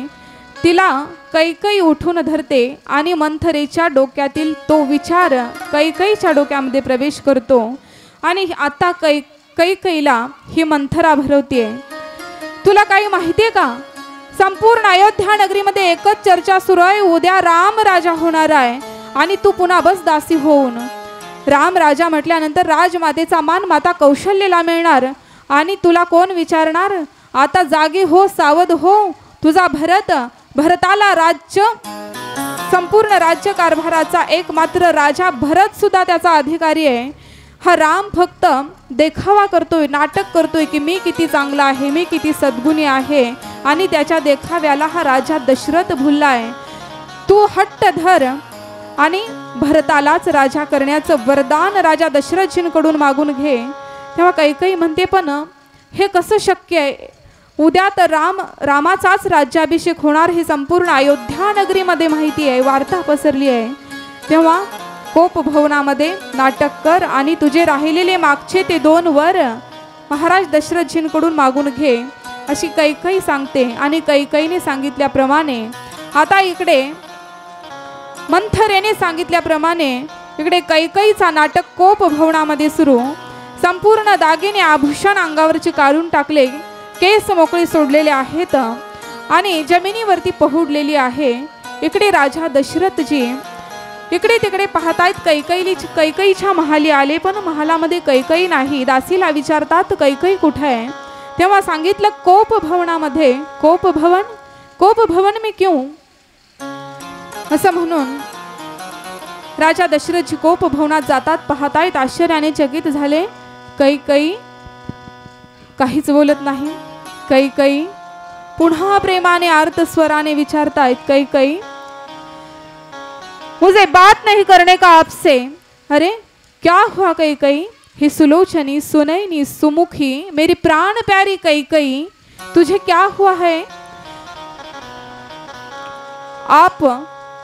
तिला कैकई उठून धरते आणि मंथरेच्या डोक्यातील तो विचार कैकईच्या डोक्यामध्ये प्रवेश करतो. आणि आता कैकईला ही मंथरा भरवते, तुला काही माहितीये का, संपूर्ण अयोध्या नगरीमध्ये एकच चर्चा सुरू आहे, उद्या राम राजा होणार आहे आणि तू पुन्हा बस दासी होऊन. राम राजा म्हटल्यानंतर राजमातेचा मान माता कौशल्यला मिळणार आणि तुला कोण विचारणार. आता जागी हो, सावध हो. तुझा भरताला राज्य, संपूर्ण राज्य कारभाराचा एकमात्र राजा भरत सुद्धा त्याचा अधिकारी आहे. हा राम फक्त देखावा करतोय, नाटक करतोय की मी किती चांगला आहे, मी किती सद्गुणी आहे. आणि त्याच्या देखाव्याला हा राजा दशरथ भुललाय. तू हट्ट धर आणि भरतालाच राजा करण्याचं वरदान राजा दशरथजींकडून मागून घे. तेव्हा कैकई म्हणते, पण हे कसं शक्य आहे, उद्या तर रामाचाच राज्याभिषेक होणार हे संपूर्ण अयोध्या नगरीमध्ये माहिती आहे, वार्ता पसरली आहे. तेव्हा कोप भवनामध्ये नाटक कर आणि तुझे राहिलेले मागचे ते 2 वर महाराज दशरथजींकडून मागून घे, अशी कैकई सांगते. आणि कैकईने सांगितल्याप्रमाणे आता इकडे मंथरेने सांगितल्याप्रमाणे इकडे कैकईचा नाटक कोप भवनामध्ये सुरू. संपूर्ण दागिने आभूषण अंगावरचे काढून टाकले, केस मोकळे सोडलेले आहेत आणि जमिनीवरती पहुडलेली आहे. इकडे राजा दशरथजी इकडे तिकडे पाहतायत. कैकईच्या महाली आले, पण महालामध्ये कैकई नाही. दासीला विचारतात कैकई कुठे आहे. तेव्हा सांगितलं कोप भवनामध्ये. कोप भवन में क्यों, असं म्हणून राजा दशरथजी कोप भवनात जातात. पाहतायत, आश्चर्याने चकित झाले. कैकई काहीच बोलत नाही. कैकई पुन्हा प्रेमाने आर्त स्वराने विचारतायत, कैकई मुझे बात नहीं करने का आपसे. अरे क्या हुआ कैकई, हे सुलोचनी, सुनैनी, सुमुखी, मेरी प्राण प्यारी कैकई, तुझे क्या हुआ है.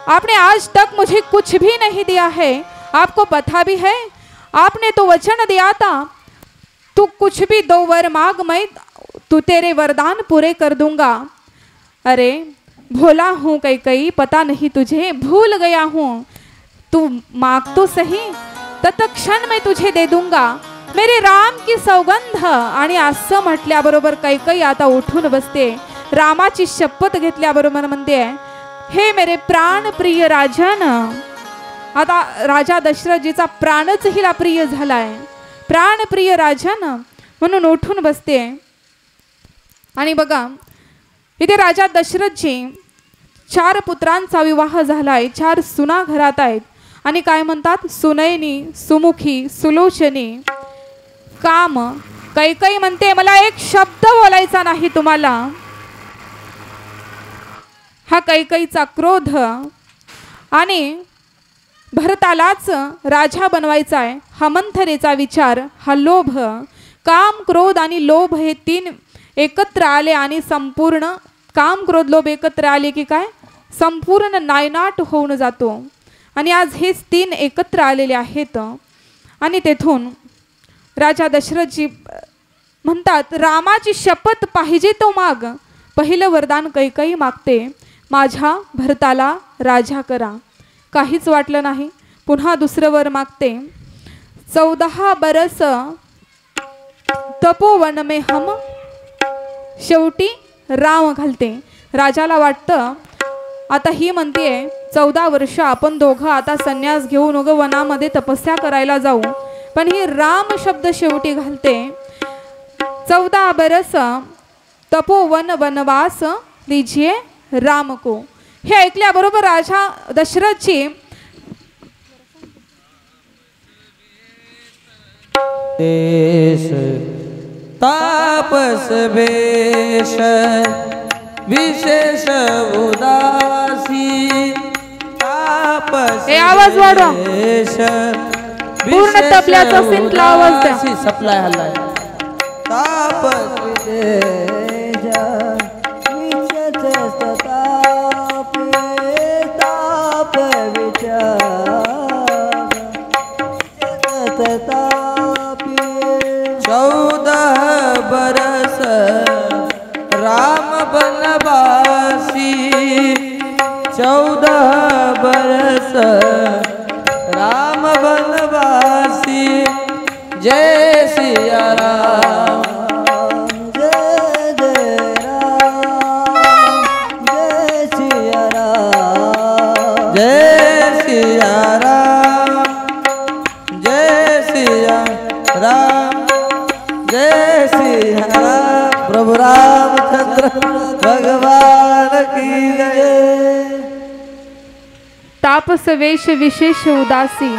आपने आज तक मुझे कुछ भी नहीं दिया है. आपको पता भी है, आपने तो वचन दिया था, तू कुछ भी 2 वर मांग, मैं तू तेरे वरदान पूरे कर दूंगा. अरे भोला हूँ कैकई, पता नहीं तुझे, भूल गया हूँ. तू मांग तो सही, तत्क्षण मैं तुझे दे दूंगा, मेरे राम की सौगंध. आणि असं म्हटल्याबरोबर कैकई आता उठून बसते. रामाची शपथ घेतल्याबरोबर म्हणते, हे मेरे प्राण प्रिय राजन. आता राजा दशरथजीचा प्राणच हिला प्रिय झालाय. प्राण प्रिय राजन म्हणून उठून बसते. आणि बघा इथे राजा दशरथजी 4 पुत्रांचा विवाह झालाय, 4 सुना घरात आहेत. आणि काय म्हणतात, सुनैनी, सुमुखी, सुलोचनी, काम. कैकई म्हणते, मला एक शब्द बोलायचा नाही तुम्हाला. हा कैकईचा क्रोध आणि भरतालाच राजा बनवायचा आहे हा मंथरेचा विचार, हा लोभ. काम, क्रोध आणि लोभ हे 3 एकत्र आले आणि संपूर्ण काम, क्रोध, लोभ एकत्र आले की काय संपूर्ण नायनाट होऊन जातो. आणि आज हेच 3 एकत्र आलेले आहेत. आणि तेथून राजा दशरथजी म्हणतात, रामाची शपथ पाहिजे तो माग. पहिलं वरदान कैकई मागते, माझ्या भरताला राजा करा. काहीच वाटलं नाही. पुन्हा दुसरं वर मागते, 14 बरस तपोवन में हम. शेवटी राम घालते. राजाला वाटतं आता ही म्हणतेय 14 वर्ष आपण दोघं आता संन्यास घेऊन उग वनामध्ये तपस्या करायला जाऊ, पण ही राम शब्द शेवटी घालते. 14 बरस तपोवन वनवास दीजिए राम को. हे ऐकल्याबरोबर राजा दशरथजी देश तापस वेश विशेष उदासी. तापस आवाज वाढवा. वेश पूर्ण तबल्याचा सिंकला आवाज द्या. सप्लाय हल्लाय. तापस विशेष ताप विचार 14 बरस राम बनवासी. 14 बरस राम बनवासी. जय सिया राम. जय जय राम. जय सिया राम. जय सिया राम. जय सिया राम. जय सिया राम. प्रभु रामचंद्र भगवान की जय. तापस वेश विशेष उदासी.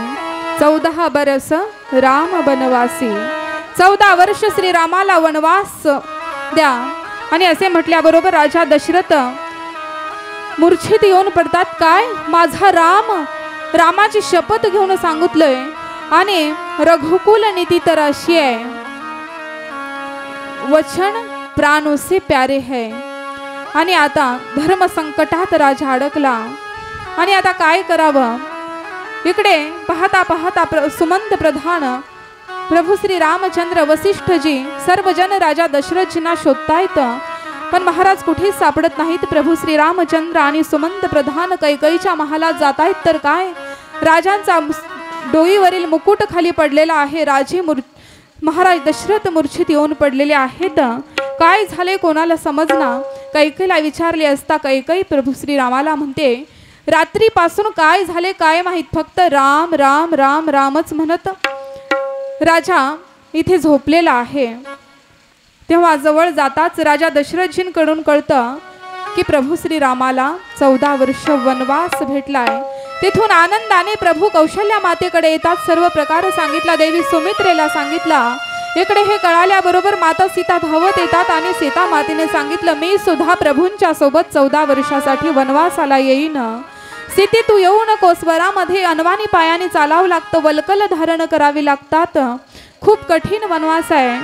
14 बरस राम बनवासी. 14 वर्ष श्रीरामाला वनवास द्या. आणि असे म्हटल्याबरोबर राजा दशरथ मूर्छित येऊन पडतात. काय माझा राम, रामाची शपथ घेऊन सांगितलंय आणि रघुकुल नीती तर अशी आहे, वचन प्राणों से प्यारे है. आणि आता धर्म संकटात राजा अडकला आणि आता काय करावं. इकडे पाहता पाहता सुमंत प्रधान प्रभू श्री रामचंद्र वसिष्ठजी सर्वजण राजा दशरथजींना शोधतायत, पण महाराज कुठेच सापडत नाहीत. प्रभू श्री रामचंद्र आणि सुमंत प्रधान कैकईच्या महालात जात आहेत. तर काय राजांचा डोईवरील मुकुट खाली पडलेला आहे. महाराज दशरथ मूर्छित येऊन पडलेले आहेत. काय झाले कोणाला समजना. कैकेयीला विचारले असता कैकेयी प्रभू श्री रामाला म्हणते, रात्रीपासून काय झाले काय माहित, फक्त राम राम राम रामच म्हणत राजा इथे झोपलेला आहे. तेव्हा जवळ जाताच राजा दशरथजींकडून कळतं की प्रभू श्री रामाला 14 वर्ष वनवास भेटलाय. तिथून आनंदाने प्रभू कौशल्या मातेकडे येतात. सर्व प्रकार सांगितला, देवी सुमित्रेला सांगितला. इकडे हे कळाल्याबरोबर माता सीता धावत येतात आणि सीता मातेने सांगितलं, मी सुद्धा प्रभूंच्या सोबत 14 वर्षासाठी वनवासाला येईन. सीते तू येऊ नको, स्वरामध्ये अनवानी पायाने चालावं लागतं, वल्कल धारण करावी लागतात, खूप कठीण वनवास आहे,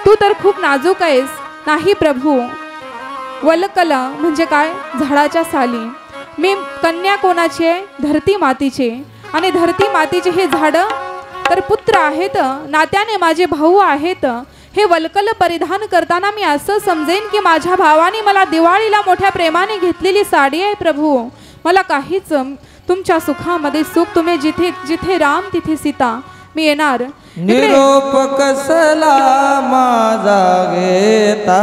तू तर खूप नाजूक आहेस. नाही प्रभू, वल्कल म्हणजे काय, झाडाच्या साली. मी कन्या कोणाची आहे, धरती मातीची, आणि धरती मातीचे हे झाड तर पुत्र आहेत, नात्याने माझे भाऊ आहेत. हे वल्कल परिधान करताना मी असं समजेन की माझ्या भावाने मला दिवाळीला मोठ्या प्रेमाने घेतलेली साडी आहे. प्रभू मला काहीच, तुमच्या सुखामध्ये सुख, तुम्ही जिथे जिथे राम तिथे सीता, मी येणार. निरोप कसला माझा घेता,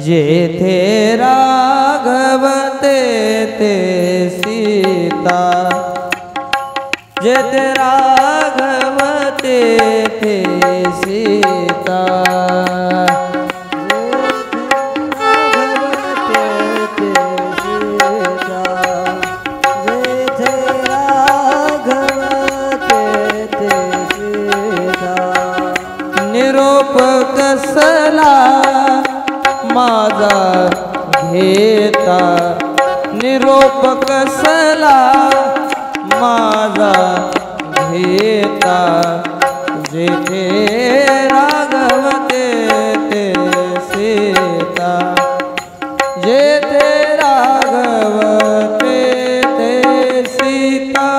जेथे राघव तेथे सीता, जेथे राघव तेथे सीता. निरोप कसला माझा घेता, निरोप कसला माझा घेता, जेथे राघव तेथे सीता, जेथे राघव तेथे सीता.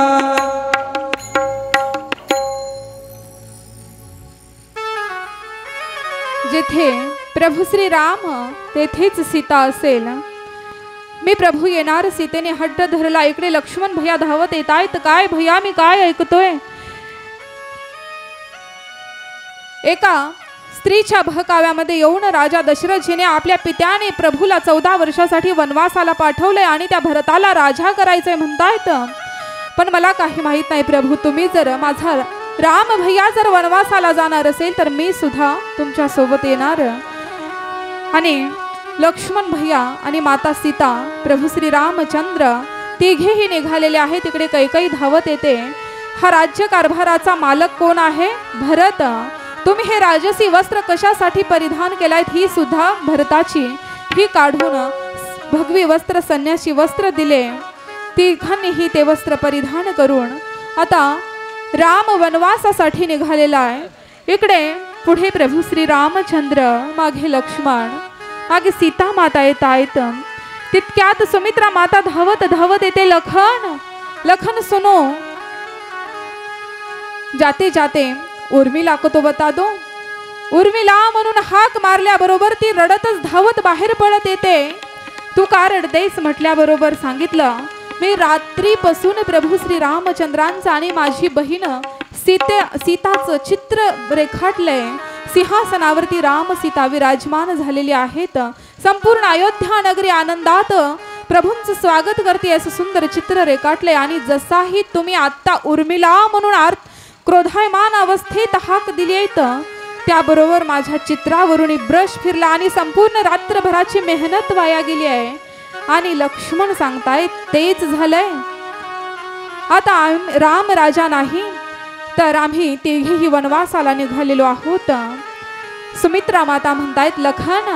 जेथे प्रभू श्री राम तेथेच सीता असेल. मी प्रभू येणार सीतेने हट्ट धरला. इकडे लक्ष्मण भैया धावत येत आहेत. काय भैया मी काय ऐकतोय. एका स्त्रीच्या बहकाव्यामध्ये येऊन राजा दशरथजीने आपल्या पित्याने प्रभूला 14 वर्षासाठी वनवासाला पाठवले आणि त्या भरताला राजा करायचंय म्हणतायत. पण मला काही माहित नाही प्रभू, तुम्ही जर माझा राम भैया जर वनवासाला जाणार असेल तर मी सुद्धा तुमच्या सोबत येणार. आणि लक्ष्मण भैया आणि माता सीता प्रभू श्री रामचंद्र तिघेही निघालेले आहेत. तिकडे कैकई धावत येते. हा राज्य कारभाराचा मालक कोण आहे? भरत. तुम्ही हे राजसी वस्त्र कशासाठी परिधान केलायत? ही सुद्धा भरताची. ही काढून भगवी वस्त्र संन्यासी वस्त्र दिले. तिघांनीही ते वस्त्र परिधान करून आता राम वनवासासाठी निघालेला आहे. इकडे पुढे प्रभू श्री रामचंद्र, मागे लक्ष्मण, मागे सीता माता येत आहेत. तितक्यात सुमित्रा माता धावत धावत येते. लखन लखन सुनो. जाते जाते उर्मिला को तो बता दो. उर्मिला म्हणून हाक मारल्याबरोबर ती रडतच धावत बाहेर पडत येते. तू का रडतेस म्हटल्याबरोबर सांगितलं, मी रात्रीपासून प्रभू श्री रामचंद्रांचं आणि माझी बहीण सीताचं चित्र रेखाटलंय. सिंहासनावरती राम सीता विराजमान झालेली आहेत. संपूर्ण अयोध्या नगरी आनंदात प्रभूंचं स्वागत करते असं सुंदर चित्र रेखाटलंय. आणि जसाही तुम्ही आता उर्मिला म्हणून क्रोधायमान अवस्थेत हाक दिली, त्याबरोबर माझ्या चित्रावरून ब्रश फिरला आणि संपूर्ण रात्रभराची मेहनत वाया गेली आहे. आणि लक्ष्मण सांगतायत तेच झालंय. आता राम राजा नाही तर आम्ही तिघेही वनवासाला निघालेलो आहोत. सुमित्रा माता म्हणतायत, लखन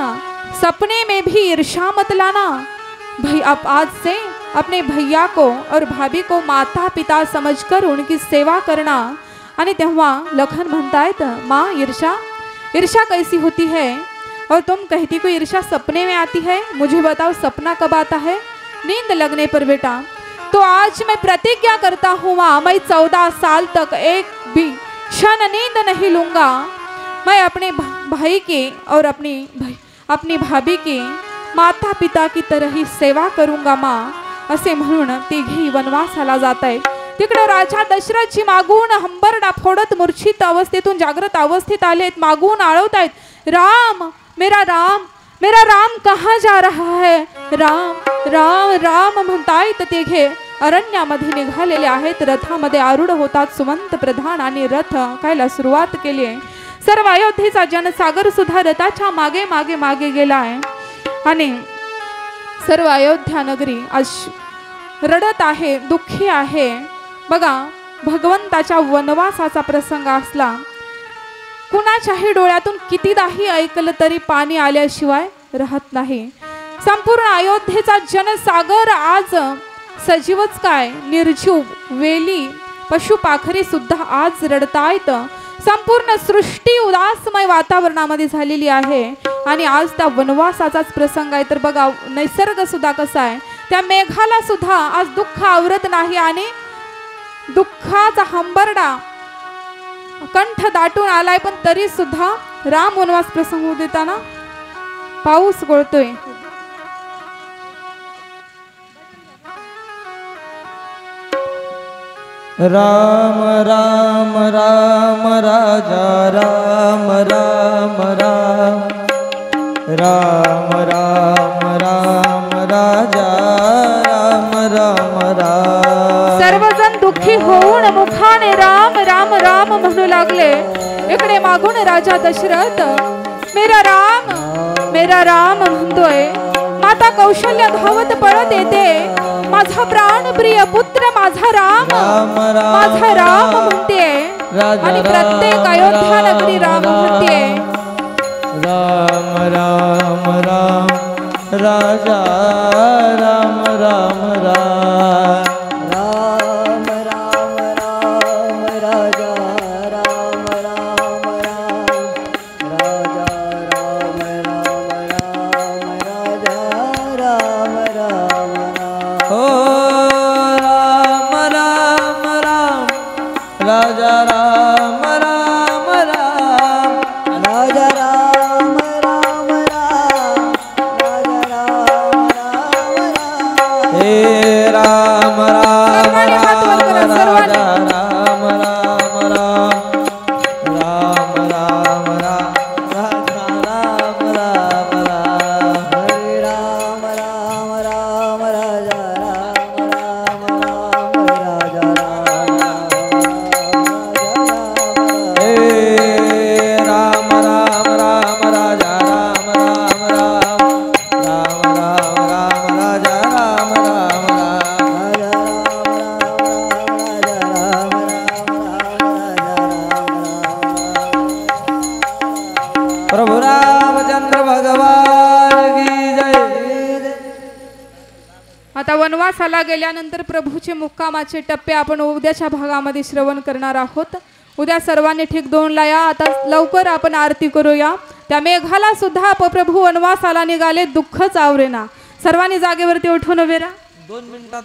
सपने में भी ईर्षा मत लाना. अब आज से अपने भैया को और भाभी को माता पिता समझकर उनकी सेवा करना. आणि तेव्हा लखन म्हणतायत, माँ ईर्षा ईर्षा कैसी होती है? और तुम कहती को ईर्षा सपने में आती है. मुझे बताओ सपना कब आता है? नींद लगने पर बेटा. तो आज मैं प्रतिज्ञा करता हूँ माँ, मैं 14 साल तक एक भी क्षण नींद नहीं लूंगा. मैं अपने भाई की और अपनी भाभी की माता पिता की तरह ही सेवा करूंगा माँ. असे म्हणून तिघेही वनवासाला जात आहेत. तिकडे राजा दशरथजी मागून हंबरडा फोडत मूर्छित अवस्थेतून जागृत अवस्थेत आलेत. मागून आळवतायत, राम मेरा राम कहाँ जा रहा है? राम राम राम म्हणतायत. तिघे अरण्यामध्ये निघालेले आहेत. रथामध्ये आरूढ होतात सुमंत प्रधान आणि रथ खायला सुरुवात केली आहे. सर्व अयोध्येचा जनसागर सुद्धा रथाच्या मागे मागे मागे गेला आहे. आणि सर्व अयोध्या नगरी आज रडत आहे, दुःखी आहे. बघा, भगवंताच्या वनवासाचा प्रसंग असला, कुणाच्याही डोळ्यातून कितीदाही ऐकलं तरी पाणी आल्याशिवाय राहत नाही. संपूर्ण अयोध्येचा जनसागर आज सजीवच काय, निर्जीव वेली पशुपाखरे सुद्धा आज रडतायत. संपूर्ण सृष्टी उदासमय वातावरणामध्ये झालेली आहे. आणि आज त्या वनवासाचाच प्रसंग आहे. तर बघा, निसर्ग सुद्धा कसा आहे, त्या मेघाला सुद्धा आज दुःख आवरत नाही. आणि दुःखाचा हंबरडा कंठ दाटून आलाय. पण तरी सुद्धा राम वनवास प्रसंग होऊ देताना पाऊस गळतोय. राम राम राम राजा राम राम राम राम राम राम राजा राम राम राम. सर्वजण दुःखी होऊन मुखाने राम राम राम म्हणू लागले. इकडे मागून राजा दशरथ मेरा राम म्हणतोय. माता कौशल्य धावत पळत येते. माझा प्राणप्रिय पुत्र माझा राम माझा राम म्हणते. आणि प्रत्येक अयोध्या नगरी राम म्हणते. राम राम राम राजा राम राम राम. राम राम राम राजा राम राम राम राजा राम राम राम राजा राम राम राम. हो राम राम राम राजा राम राम राम राजा राम वनवासाला गेल्यानंतर प्रभूचे मुक्कामाचे टप्पे आपण उद्याच्या भागामध्ये श्रवण करणार आहोत. उद्या सर्वांनी ठीक 2ला या. आता लवकर आपण आरती करूया. त्या मेघाला सुद्धा प्रभू वनवासाला निघाले, दुःखच आवरेना. सर्वांनी जागेवरती उठून उभे राहा. 2 मिनिटात